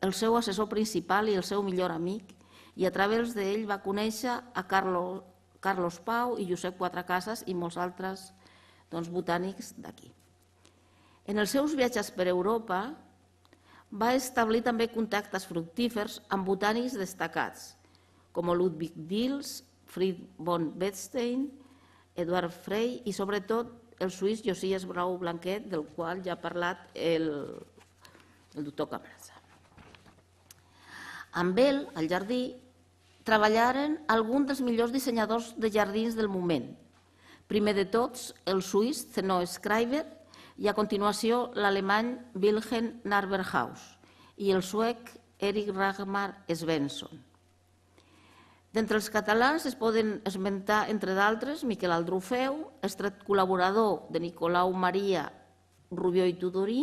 el seu assessor principal i el seu millor amic i a través d'ell va conèixer a Carlos Pau i Josep Quatrecases i molts altres botànics d'aquí. En els seus viatges per Europa va establir també contactes fructífers amb botànics destacats, com Ludwig Diels, Fritz von Wettstein, Eduard Frey i sobretot el suís Josias Brau Blanquet, del qual ja ha parlat el doctor Camarasa. Amb ell, al jardí, treballaren alguns dels millors dissenyadors de jardins del moment. Primer de tots, el suís Zeno Schreiber i a continuació l'alemany Wilhelm Narberhaus i el suec Erik Ragnar Svensson. D'entre els catalans es poden esmentar, entre d'altres, Miquel Aldrufeu, estret col·laborador de Nicolau Maria Rubió i Tudorí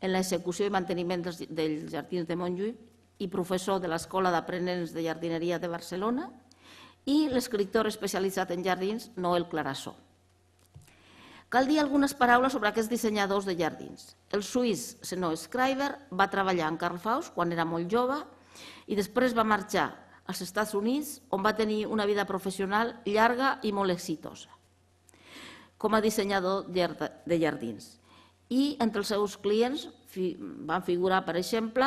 en l'execució i manteniment dels jardins de Montjuïc i professor de l'Escola d'Aprenents de Jardineria de Barcelona, i l'escriptor especialitzat en jardins Noel Clarasó. Cal dir algunes paraules sobre aquests dissenyadors de jardins. El suís Zeno Schreiber va treballar amb Carl Faus quan era molt jove i després va marxar als Estats Units, on va tenir una vida professional llarga i molt exitosa com a dissenyador de jardins. I entre els seus clients van figurar, per exemple,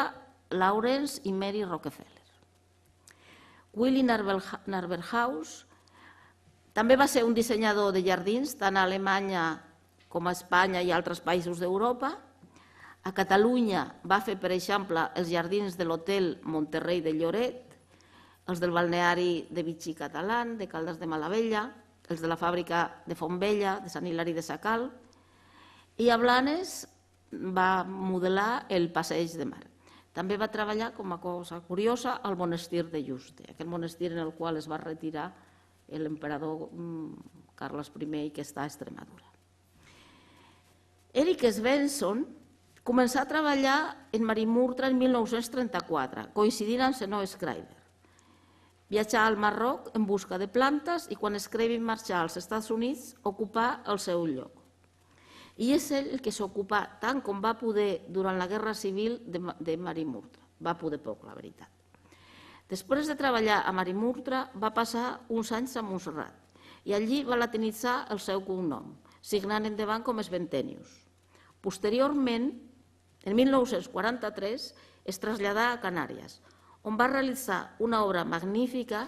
Lawrence i Mary Rockefeller. Willy Narberhaus també va ser un dissenyador de jardins tant a Alemanya com a Espanya i altres països d'Europa. A Catalunya va fer, per exemple, els jardins de l'Hotel Monterrey de Lloret, els del balneari de Vichy Catalán, de Caldes de Malavella, els de la fàbrica de Fontvella, de Sant Hilari de Sacalm, i a Blanes va modelar el passeig de mar. També va treballar, com a cosa curiosa, al monestir de Yuste, aquell monestir en el qual es va retirar l'emperador Carles I, que està a Extremadura. Erik Svensson començà a treballar en Marimurtra en 1934, coincidint amb Zeno Schreiber. Viatjà al Marroc en busca de plantes i quan Schreiber marxà als Estats Units ocupà el seu lloc. I és ell el que s'ocupà tant com va poder durant la Guerra Civil de Marimurtra. Va poder poc, la veritat. Després de treballar a Marimurtra va passar uns anys a Montserrat i allí va latinitzar el seu cognom, signant endavant com Sventenius. Posteriorment En 1943 es traslladà a Canàries, on va realitzar una obra magnífica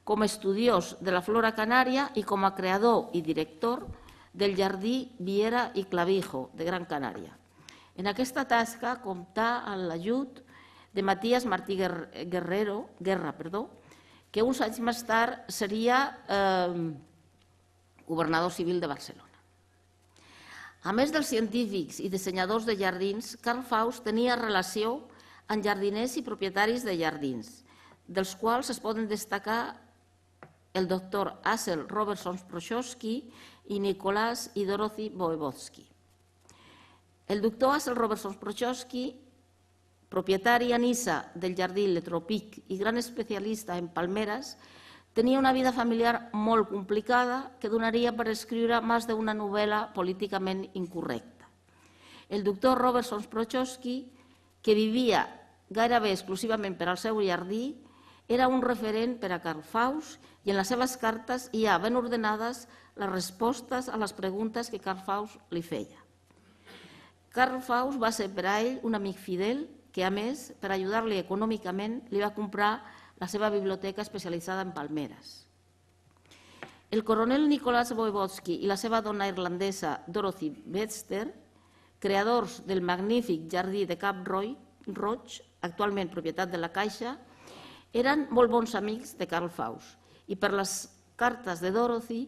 com a estudiós de la flora canària i com a creador i director del Jardí Viera i Clavijo de Gran Canària. En aquesta tasca comptà amb l'ajut de Matías Martí Guerra, que uns anys més tard seria governador civil de Barcelona. A més dels científics i dissenyadors de jardins, Carl Faust tenia relació amb jardiners i propietaris de jardins, dels quals es poden destacar el doctor Assel Robertson-Prochowski i Nicolás i Dorothy Voevodsky. El doctor Assel Robertson-Prochowski, propietari a Niça del jardí Le Tropique i gran especialista en palmeres, tenia una vida familiar molt complicada que donaria per escriure més d'una novel·la políticament incorrecta. El doctor Robertson-Prochowski, que vivia gairebé exclusivament per al seu jardí, era un referent per a Carl Faust i en les seves cartes hi ha ben ordenades les respostes a les preguntes que Carl Faust li feia. Carl Faust va ser per a ell un amic fidel que, a més, per ajudar-li econòmicament, li va comprar la seva biblioteca especialitzada en palmeres. El coronel Nicolás Voevodsky i la seva dona irlandesa Dorothy Webster, creadors del magnífic jardí de Cap Roig, actualment propietat de la Caixa, eren molt bons amics de Carl Faust i per les cartes de Dorothy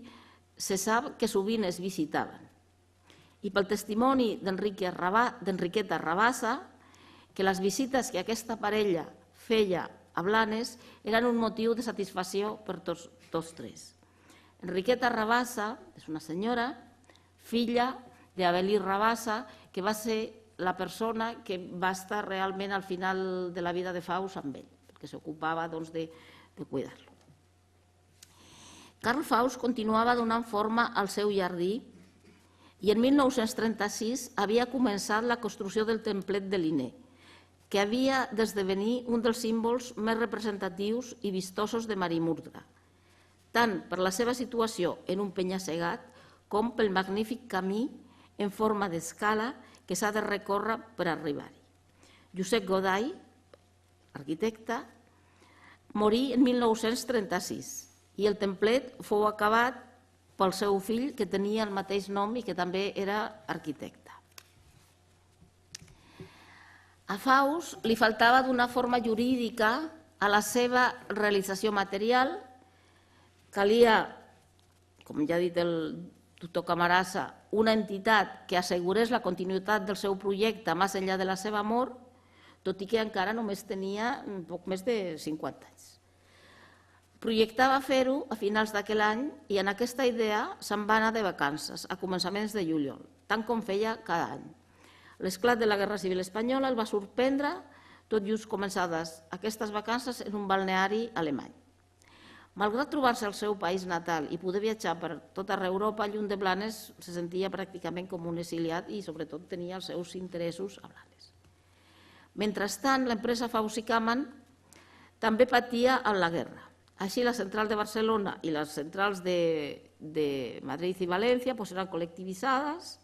se sap que sovint es visitaven. I pel testimoni d'Enriqueta Rabassa, que les visites que aquesta parella feia a Blanes eren un motiu de satisfacció per tots tres. Enriqueta Rabassa és una senyora, filla d'Avelí Rabassa, que va ser la persona que va estar realment al final de la vida de Faust amb ell, perquè s'ocupava de cuidar-lo. Carl Faust continuava donant forma al seu jardí i en 1936 havia començat la construcció del templet de Linné, que havia d'esdevenir un dels símbols més representatius i vistosos de Marimurtra, tant per la seva situació en un penya-segat com pel magnífic camí en forma d'escala que s'ha de recórrer per arribar-hi. Josep Goday, arquitecte, morí en 1936 i el templet fou acabat pel seu fill, que tenia el mateix nom i que també era arquitecte. A Faust li faltava donar forma jurídica a la seva realització material. Calia, com ja ha dit el doctor Camarasa, una entitat que assegurés la continuïtat del seu projecte més enllà de la seva mort, tot i que encara només tenia poc més de 50 anys. Projectava fer-ho a finals d'aquell any i en aquesta idea se'n va anar de vacances a començaments de juliol, tant com feia cada any. L'esclat de la Guerra Civil Espanyola el va sorprendre tot just començades aquestes vacances en un balneari alemany. Malgrat trobar-se al seu país natal i poder viatjar per tot arreu Europa, lluny de Blanes se sentia pràcticament com un exiliat i sobretot tenia els seus interessos a Blanes. Mentrestant, l'empresa Faust i Caman també patia en la guerra. Així, la central de Barcelona i les centrals de Madrid i València eren col·lectivitzades.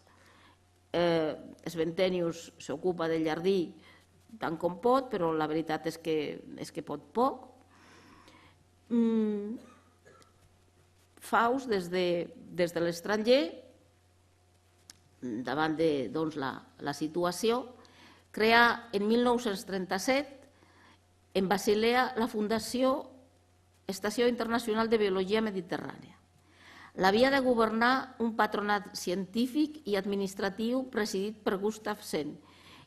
Sventenius s'ocupa del jardí tant com pot, però la veritat és que pot poc. Faust, des de l'estranger, davant de la situació, crea en 1937 en Basilea la Fundació Estació Internacional de Biologia Mediterrània. L'havia de governar un patronat científic i administratiu presidit per Gustav Sen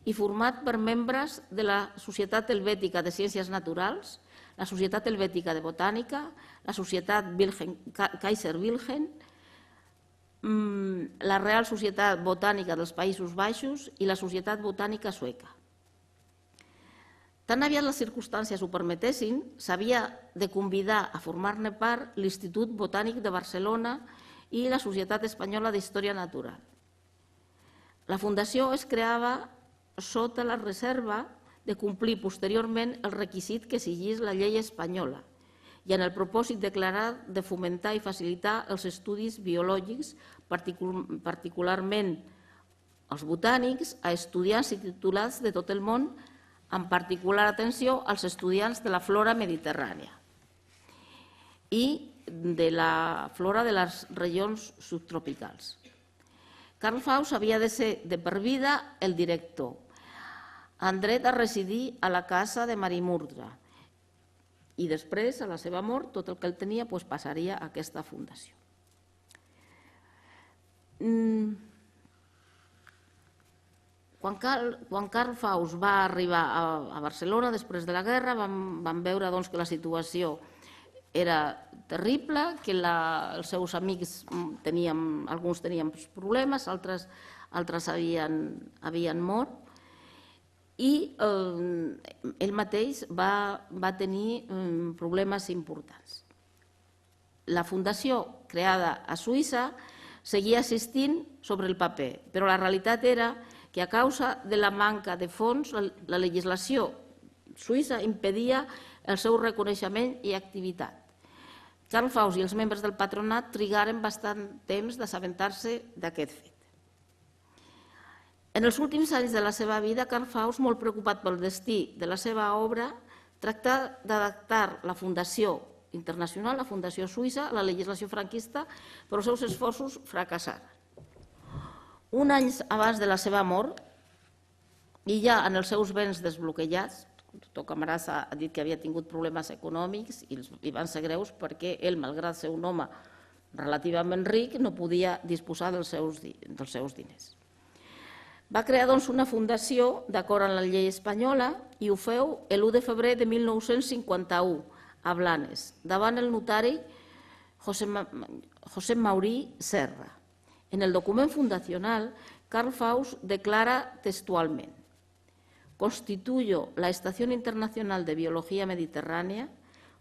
i format per membres de la Societat Helvètica de Ciències Naturals, la Societat Helvètica de Botànica, la Societat Kaiser Wilhelm, la Real Societat Botànica dels Països Baixos i la Societat Botànica Sueca. Tan aviat les circumstàncies ho permetessin, s'havia de convidar a formar-ne part l'Institut Botànic de Barcelona i la Societat Espanyola d'Història Natural. La fundació es creava sota la reserva de complir posteriorment el requisit que exigís la llei espanyola i en el propòsit declarat de fomentar i facilitar els estudis biològics, particularment els botànics a estudiants i titulats de tot el món, amb particular atenció als estudiants de la flora mediterrània i de la flora de les regions subtropicals. Karl Faust havia de ser de per vida el director, amb dret a residir a la casa de Marimurtra, i després, a la seva mort, tot el que ell tenia passaria a aquesta fundació. Quan Karl Faust va arribar a Barcelona després de la guerra, vam veure que la situació era terrible, que els seus amics alguns tenien problemes, altres havien mort, i ell mateix va tenir problemes importants. La fundació creada a Suïssa seguia existint sobre el paper, però la realitat era que a causa de la manca de fons la legislació suïssa impedia el seu reconeixement i activitat. Karl Faust i els membres del patronat trigaren bastant temps d'assabentar-se d'aquest fet. En els últims anys de la seva vida, Karl Faust, molt preocupat pel destí de la seva obra, tractà d'adaptar la Fundació Internacional, la Fundació Suïssa, a la legislació franquista, però els seus esforços fracassaren. Un any abans de la seva mort, i ja en els seus béns desbloquejats, Doctor Camarasa ha dit que havia tingut problemes econòmics i van ser greus perquè ell, malgrat ser un home relativament ric, no podia disposar dels seus diners. Va crear una fundació d'acord amb la llei espanyola i ho feu l'1 de febrer de 1951 a Blanes, davant el notari José Maurí Serra. En el document fundacional, Karl Faust declara textualment: constituyo la Estación Internacional de Biología Mediterránea,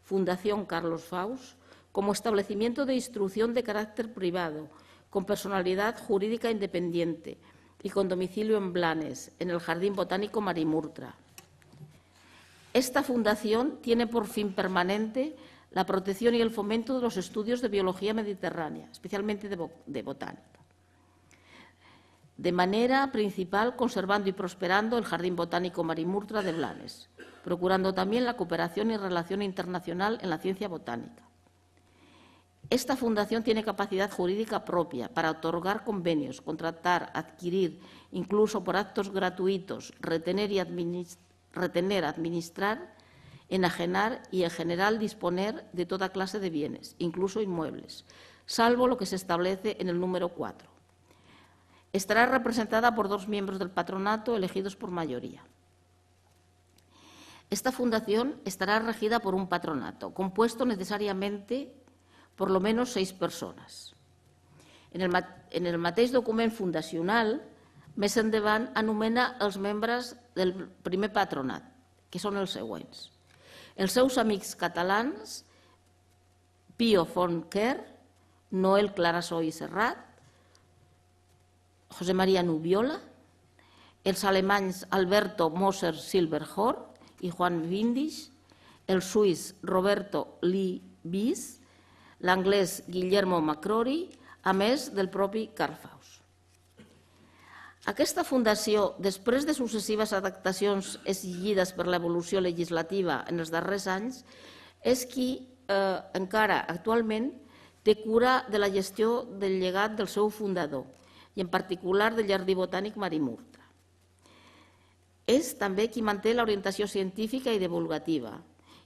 Fundación Carlos Faust, como establecimiento de instrucción de carácter privado, con personalidad jurídica independiente y con domicilio en Blanes, en el Jardín Botánico Marimurtra. Esta fundación tiene por fin permanente la protección y el fomento de los estudios de biología mediterránea, especialmente de botánica. De manera principal, conservando y prosperando el Jardín Botánico Marimurtra de Blanes, procurando también la cooperación y relación internacional en la ciencia botánica. Esta fundación tiene capacidad jurídica propia para otorgar convenios, contratar, adquirir, incluso por actos gratuitos, retener, administrar, enajenar y, en general, disponer de toda clase de bienes, incluso inmuebles, salvo lo que se establece en el número 4. Estará representada por 2 miembros del patronato elegidos por mayoría. Esta fundación estará regida por un patronato, compuesto necesariamente por lo menos 6 persones. En el mateix document fundacional, més endavant anomena els membres del primer patronat, que són els següents: els seus amics catalans, Pío Fontquer, Noel Clarasó i Serrat, José María Nubiola, els alemanys Alberto Moser Silberhorn i Juan Windisch, el suís Roberto Lee Bies, l'anglès Guillermo McCrory, a més del propi Karl Faust. Aquesta fundació, després de successives adaptacions exigides per l'evolució legislativa en els darrers anys, és qui encara actualment té cura de la gestió del llegat del seu fundador i en particular del Jardí Botànic Marimurtra. És també qui manté l'orientació científica i divulgativa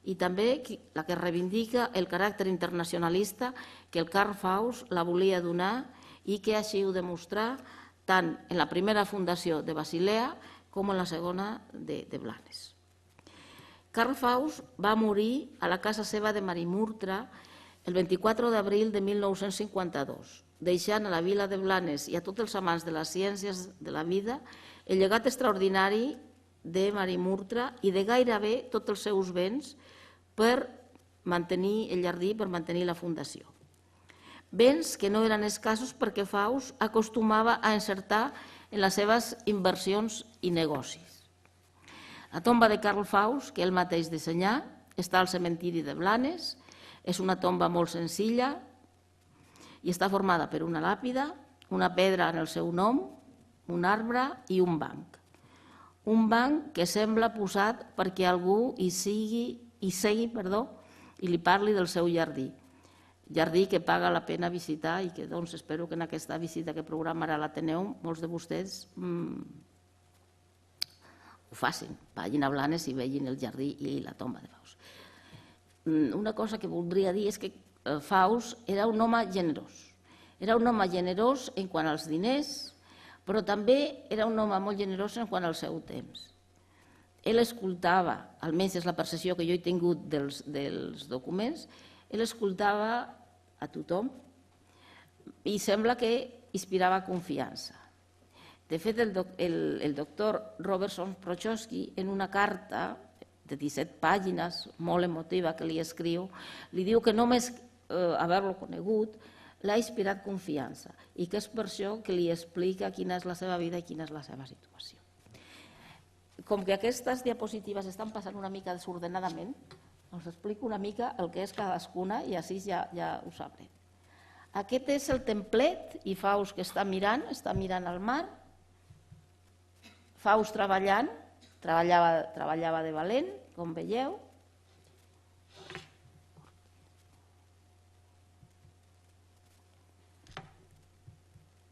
i també la que reivindica el caràcter internacionalista que el Karl Faust la volia donar i que així ho demostrà tant en la primera fundació de Basilea com en la segona de Blanes. Karl Faust va morir a la casa seva de Marimurtra el 24 d'abril de 1952, deixant a la vila de Blanes i a tots els amants de les ciències de la vida el llegat extraordinari de Marimurtra i de gairebé tots els seus béns per mantenir el jardí, per mantenir la fundació. Béns que no eren escassos perquè Faust acostumava a encertar en les seves inversions i negocis. La tomba de Karl Faust, que ell mateix dissenyà, està al cementiri de Blanes. És una tomba molt senzilla i està formada per una làpida, una pedra en el seu nom, un arbre i un banc. Un banc que sembla posat perquè algú hi segui i li parli del seu jardí. Jardí que paga la pena visitar i que espero que en aquesta visita que programarà l'Ateneu molts de vostès ho facin, vagin a Blanes i vegin el jardí i la tomba de Faust. Una cosa que voldria dir és que Faust era un home generós. Era un home generós en quant als diners, però també era un home molt generós en quant al seu temps. Ell escoltava, almenys és la percepció que jo he tingut dels documents, ell escoltava a tothom i sembla que inspirava confiança. De fet, el doctor Robertson Prochowski, en una carta de 17 pàgines, molt emotiva, que li escriu, li diu que només haver-lo conegut l'ha inspirat confiança i que és per això que li explica quina és la seva vida i quina és la seva situació. Com que aquestes diapositives estan passant una mica desordenadament, us explico una mica el que és cadascuna i així ja ho sabrem. Aquest és el templet i Faust que està mirant al mar. Faust treballava de valent, com veieu.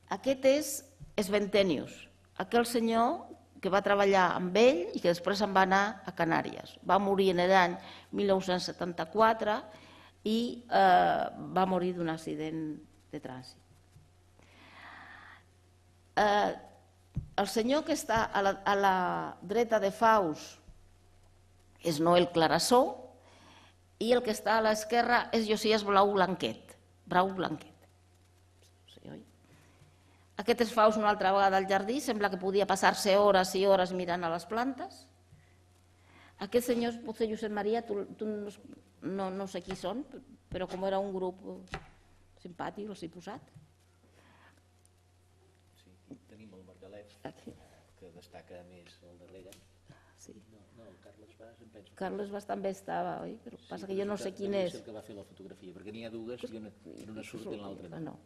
Aquest és Sventenius, aquell senyor que va treballar amb ell i que després se'n va anar a Canàries. Va morir en l'any 1974 i va morir d'un accident de trànsit. El senyor que està a la dreta de Faust és Noel Clarasó i el que està a l'esquerra és Josias Blau Blanquet. Aquest és Faust una altra vegada al jardí, sembla que podia passar-se hores i hores mirant a les plantes. Aquests senyors, potser Josep Maria, no sé qui són, però com era un grup simpàtic, els he posat. Sí, tenim el Margalet, que destaca més al darrere. No, el Carles Bas, em penso. Carles Bas també estava, oi? Però passa que jo no sé quin és. És el que va fer la fotografia, perquè n'hi ha dues i una surt i l'altra no.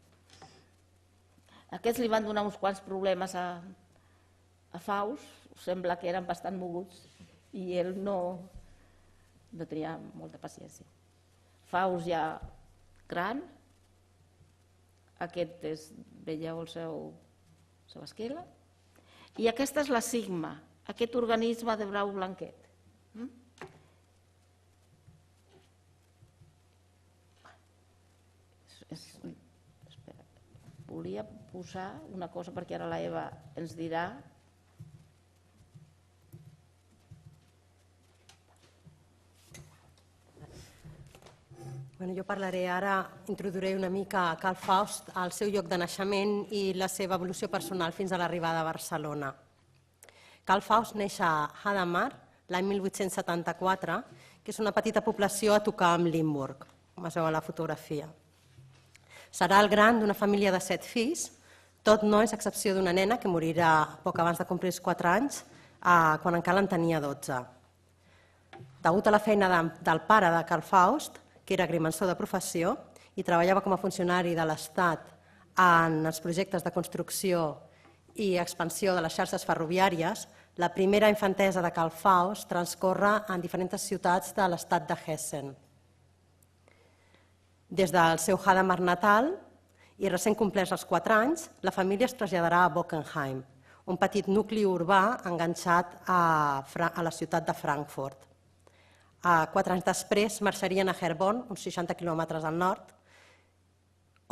Aquests li van donar uns quants problemes a Faust, sembla que eren bastant moguts i ell no tenia molta paciència. Faust ja gran, aquest és, veieu el seu esquela, i aquesta és la Sigma, aquest organisme de Blau Blanquet. Volia posar una cosa perquè ara la Eva ens dirà. Jo parlaré ara, introduiré una mica a Carl Faust, el seu lloc de naixement i la seva evolució personal fins a l'arribada a Barcelona. Carl Faust neix a Hadamar l'any 1874, que és una petita població a tocar amb Limburg, com es veu a la fotografia. Serà el gran d'una família de 7 fills, tot nois a excepció d'una nena que morirà poc abans de complir els 4 anys, quan encara en tenia 12. Degut a la feina del pare de Carl Faust, que era agrimensor de professió i treballava com a funcionari de l'Estat en els projectes de construcció i expansió de les xarxes ferroviàries, la primera infantesa de Carl Faust transcorre en diferents ciutats de l'estat de Hessen. Des del seu Hadamar natal, i recent complerts els 4 anys, la família es traslladarà a Bockenheim, un petit nucli urbà enganxat a la ciutat de Frankfurt. 4 anys després marxarien a Herborn, uns 60 quilòmetres al nord,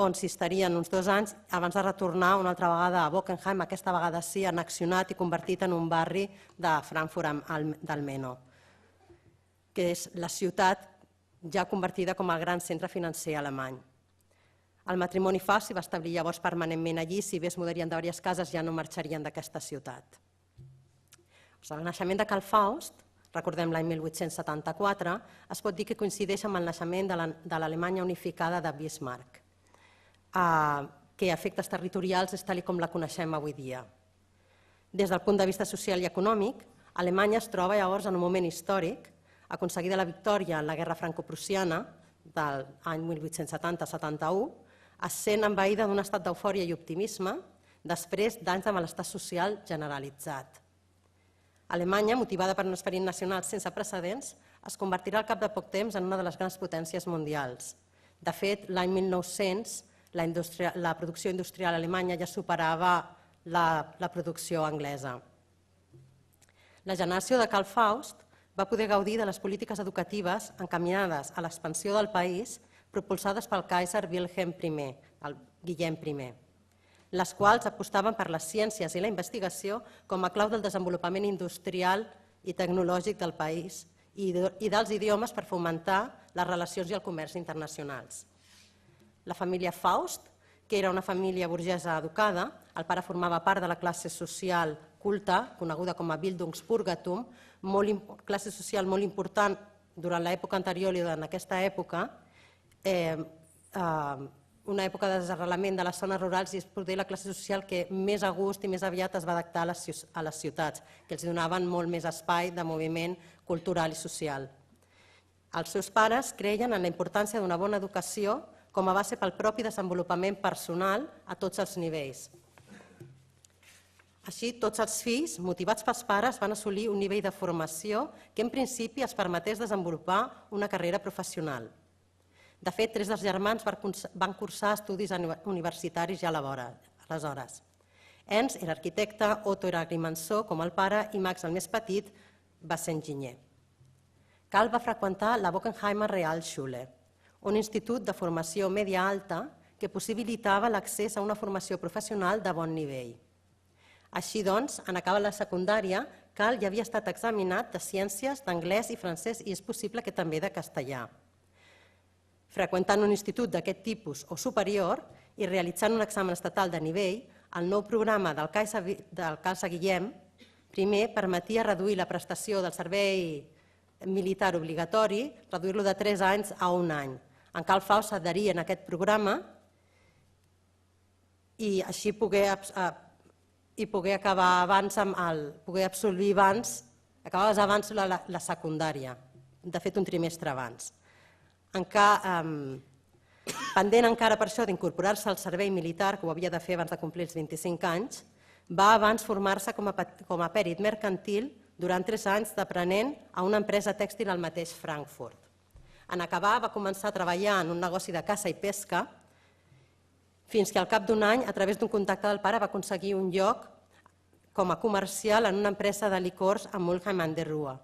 on s'hi estarien uns 2 anys abans de retornar una altra vegada a Bockenheim, aquesta vegada sí annexionat i convertit en un barri de Frankfurt del Meno, que és la ciutat ja convertida com a gran centre financer alemany. El matrimoni Faust s'hi va establir llavors permanentment allí, si bé es mudarien de diverses cases ja no marxarien d'aquesta ciutat. El naixement de Carl Faust, recordem l'any 1874, es pot dir que coincideix amb el naixement de l'Alemanya unificada de Bismarck, que a efectes territorials és tal com la coneixem avui dia. Des del punt de vista social i econòmic, Alemanya es troba llavors en un moment històric. Aconseguida la victòria en la guerra franco-prussiana del any 1870-71, es sent envaïda d'un estat d'eufòria i optimisme després d'anys de malestar social generalitzat. Alemanya, motivada per un esperit nacional sense precedents, es convertirà al cap de poc temps en una de les grans potències mundials. De fet, l'any 1900, la producció industrial alemanya ja superava la producció anglesa. La generació de Karl Faust va poder gaudir de les polítiques educatives encaminades a l'expansió del país propulsades pel Kaiser Wilhelm I, el Guillem I, les quals apostaven per les ciències i la investigació com a clau del desenvolupament industrial i tecnològic del país i dels idiomes per fomentar les relacions i el comerç internacionals. La família Faust, que era una família burgesa educada, el pare formava part de la classe social culta, coneguda com a Bildungsbürgertum, classe social molt important durant l'època anterior i durant aquesta època, una època de desarrelament de les zones rurals, i és poder la classe social que més a gust i més aviat es va adaptar a les ciutats, que els donaven molt més espai de moviment cultural i social. Els seus pares creien en la importància d'una bona educació com a base pel propi desenvolupament personal a tots els nivells. Així, tots els fills, motivats pels pares, van assolir un nivell de formació que en principi els permetés desenvolupar una carrera professional. De fet, 3 dels germans van cursar estudis universitaris ja aleshores. Ernst era arquitecte, Otto era agrimensor, com el pare, i Max, el més petit, va ser enginyer. Karl va freqüentar la Bockenheimer Realschule, un institut de formació media alta que possibilitava l'accés a una formació professional de bon nivell. Així doncs, en acabar la secundària, Karl ja havia estat examinat de ciències, d'anglès i francès i és possible que també de castellà. Freqüentant un institut d'aquest tipus o superior i realitzant un examen estatal de nivell, el nou programa del Kaiser Guillem I permetia reduir la prestació del servei militar obligatori, reduir-lo de 3 anys a 1 any. En Karl Faust s'adheria a aquest programa i així poder acabar abans, poder absolir abans, acabaves abans la secundària, de fet un trimestre abans. Pendent encara per això d'incorporar-se al servei militar, que ho havia de fer abans de complir els 25 anys, va abans formar-se com a pèrit mercantil durant 3 anys d'aprenent a una empresa tèxtil al mateix Frankfurt. En acabar va començar a treballar en un negoci de caça i pesca, fins que al cap d'un any, a través d'un contacte del pare, va aconseguir un lloc com a comercial en una empresa de licors a Mülheim an der Ruhr,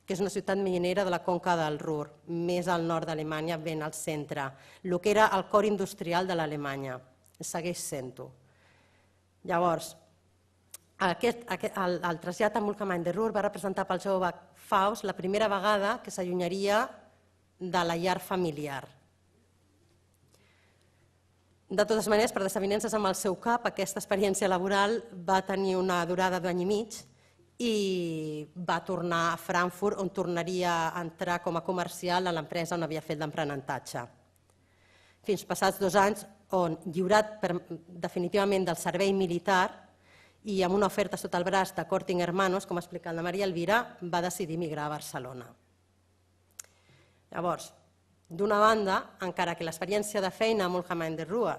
que és una ciutat minera de la conca del Ruhr, més al nord d'Alemanya, ben al centre, el que era el cor industrial de l'Alemanya. Segueix sent-ho. Llavors, el trasllat a Mülheim an der Ruhr va representar pel jove Faust la primera vegada que s'allunyaria de la llar familiar. De totes maneres, per desavinences amb el seu cap, aquesta experiència laboral va tenir una durada d'1 any i mig i va tornar a Frankfurt, on tornaria a entrar com a comercial a l'empresa on havia fet l'aprenentatge. Fins passats 2 anys, on, lliurat definitivament del servei militar i amb una oferta sota el braç de Corting Hermanos, com ha explicat la Maria Elvira, va decidir migrar a Barcelona. Llavors, d'una banda, encara que l'experiència de feina a Mülheim an der Ruhr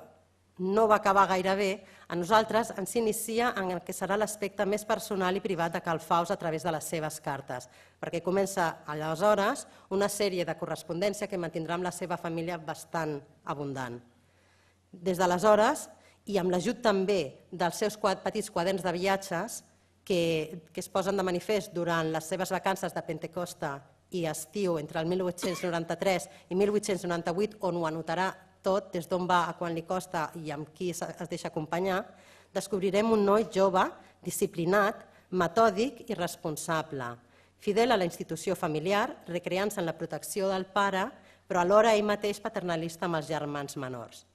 no va acabar gaire bé, a nosaltres ens inicia en el que serà l'aspecte més personal i privat de Karl Faust a través de les seves cartes, perquè comença aleshores una sèrie de correspondència que mantindrà amb la seva família bastant abundant. Des d'aleshores, i amb l'ajut també dels seus petits quaderns de viatges que es posen de manifest durant les seves vacances de Pentecosta i estiu entre el 1893 i 1898, on ho anotarà tot, des d'on va a quan li costa i amb qui es deixa acompanyar, descobrirem un noi jove, disciplinat, metòdic i responsable, fidel a la institució familiar, recreant-se en la protecció del pare, però alhora ell mateix paternalista amb els germans menors.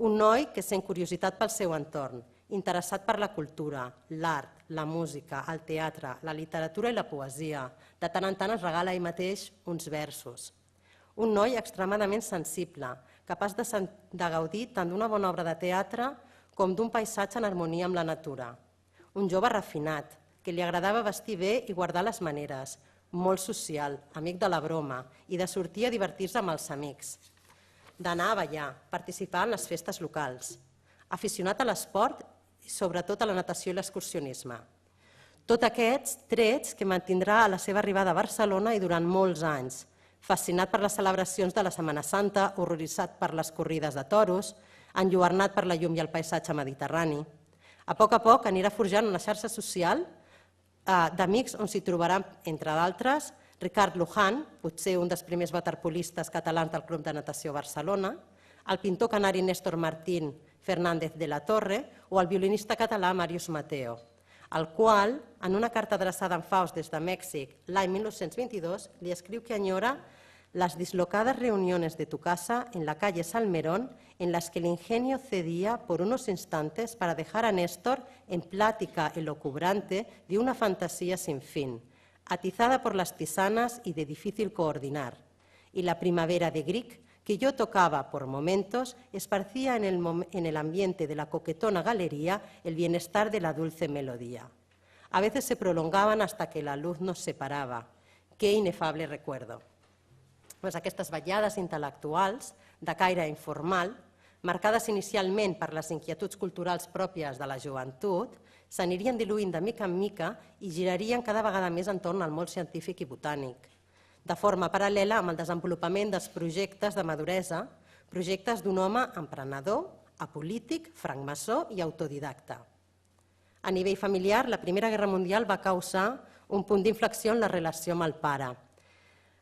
Un noi que sent curiositat pel seu entorn, interessat per la cultura, l'art, la música, el teatre, la literatura i la poesia. De tant en tant es regala ell mateix uns versos. Un noi extremadament sensible, capaç de gaudir tant d'una bona obra de teatre com d'un paisatge en harmonia amb la natura. Un jove refinat, que li agradava vestir bé i guardar les maneres, molt social, amic de la broma i de sortir a divertir-se amb els amics. D'anar a ballar, participar en les festes locals. Aficionat a l'esport i sobretot a la natació i l'excursionisme. Tots aquests trets que mantindrà a la seva arribada a Barcelona i durant molts anys, fascinat per les celebracions de la Setmana Santa, horroritzat per les corrides de toros, enlluernat per la llum i el paisatge mediterrani. A poc anirà forjant una xarxa social d'amics on s'hi trobaran, entre d'altres, Ricard Luján, potser un dels primers waterpolistes catalans del Club de Natació Barcelona, el pintor canari Néstor Martín Fernández de la Torre o el violinista català Màrius Mateo, el qual, en una carta adreçada a en Faust des de Mèxic l'any 1922, li escriu que enyora las dislocadas reuniones de tu casa en la calle Salmerón, en las que el ingenio cedía por unos instantes para dejar a Néstor en plática elocubrante de una fantasía sin fin, atizada por las tisanas y de difícil coordinar. Y la primavera de Grieg, que yo tocaba por momentos, esparcía en el ambiente de la coquetona galería el bienestar de la dulce melodía. A veces se prolongaban hasta que la luz nos separaba. Qué inefable recuerdo. Aquestes vetllades intel·lectuals de caire informal, marcades inicialment per les inquietuds culturals pròpies de la joventut, s'anirien diluint de mica en mica i girarien cada vegada més entorn al món científic i botànic, de forma paral·lela amb el desenvolupament dels projectes de maduresa, projectes d'un home emprenedor, apolític, francmaçó i autodidacta. A nivell familiar, la Primera Guerra Mundial va causar un punt d'inflexió en la relació amb el pare.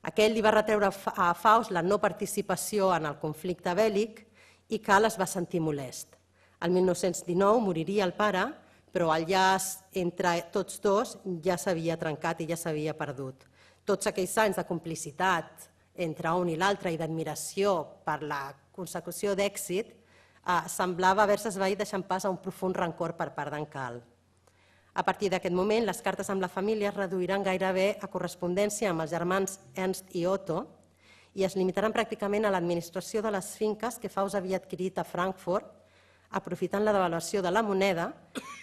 Aquell li va retreure a Faust la no participació en el conflicte bèl·lic i Cal es va sentir molest. El 1919 moriria el pare, però el llaç entre tots dos ja s'havia trencat i ja s'havia perdut. Tots aquells anys de complicitat entre un i l'altre i d'admiració per la consecució d'èxit semblava haver-se esvaït deixant pas a un profund rancor per part d'en Cal. A partir d'aquest moment, les cartes amb la família es reduiran gairebé a correspondència amb els germans Ernst i Otto i es limitaran pràcticament a l'administració de les finques que Faust havia adquirit a Frankfurt, aprofitant la devaluació de la moneda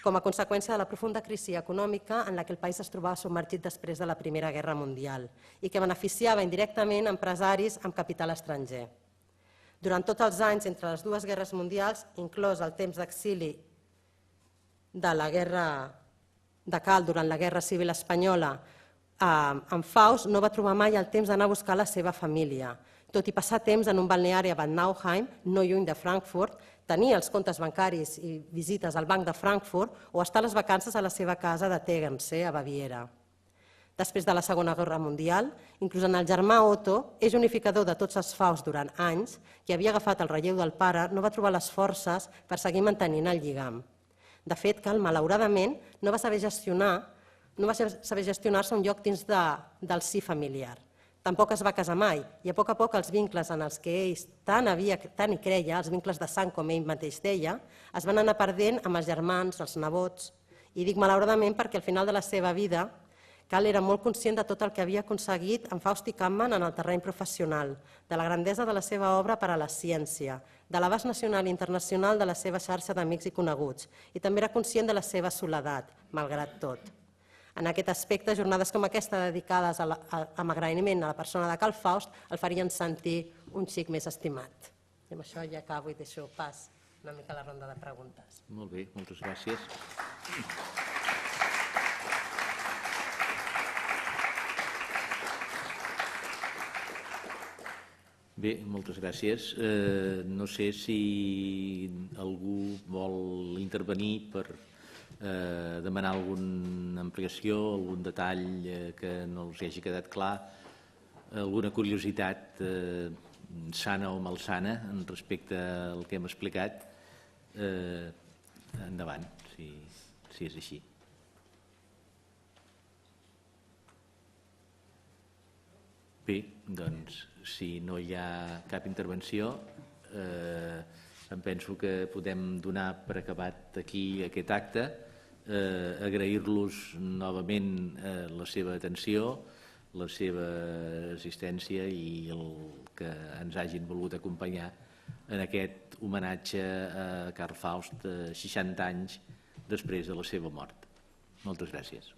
com a conseqüència de la profunda crisi econòmica en la que el país es trobava submergit després de la Primera Guerra Mundial i que beneficiava indirectament empresaris amb capital estranger. Durant tots els anys entre les dues guerres mundials, inclòs el temps d'exili de la guerra de Cal durant la Guerra Civil Espanyola, en Faust no va trobar mai el temps d'anar a buscar la seva família. Tot i passar temps en un balneari a Bad Nauheim, no lluny de Frankfurt, tenir els comptes bancaris i visites al Banc de Frankfurt o estar a les vacances a la seva casa de Tegernsee, a Baviera. Després de la Segona Guerra Mundial, inclús en el germà Otto, eix unificador de tots els Fausts durant anys, que havia agafat el relleu del pare, no va trobar les forces per seguir mantenint el lligam. De fet, Cal, malauradament, no va saber gestionar-se un lloc dins del si familiar. Tampoc es va casar mai i a poc els vincles en els que ell tant hi creia, els vincles de sang com ell mateix deia, es van anar perdent amb els germans, els nebots. I dic malauradament perquè al final de la seva vida Cal era molt conscient de tot el que havia aconseguit en Faust i Kampmann en el terreny professional, de la grandesa de la seva obra per a la ciència, de l'abast nacional i internacional de la seva xarxa d'amics i coneguts, i també era conscient de la seva soledat, malgrat tot. En aquest aspecte, jornades com aquesta dedicades amb agraïment a la persona de Cal Faust el farien sentir un xic més estimat. I amb això ja acabo i deixo pas una mica a la ronda de preguntes. Molt bé, moltes gràcies. Bé, moltes gràcies. No sé si algú vol intervenir per demanar alguna ampliació, algun detall que no els hagi quedat clar, alguna curiositat sana o malsana respecte al que hem explicat. Endavant, si és així. Bé, doncs, si no hi ha cap intervenció, em penso que podem donar per acabat aquí aquest acte, agrair-los novament la seva atenció, la seva assistència i el que ens hagin volgut acompanyar en aquest homenatge a Karl Faust 60 anys després de la seva mort. Moltes gràcies.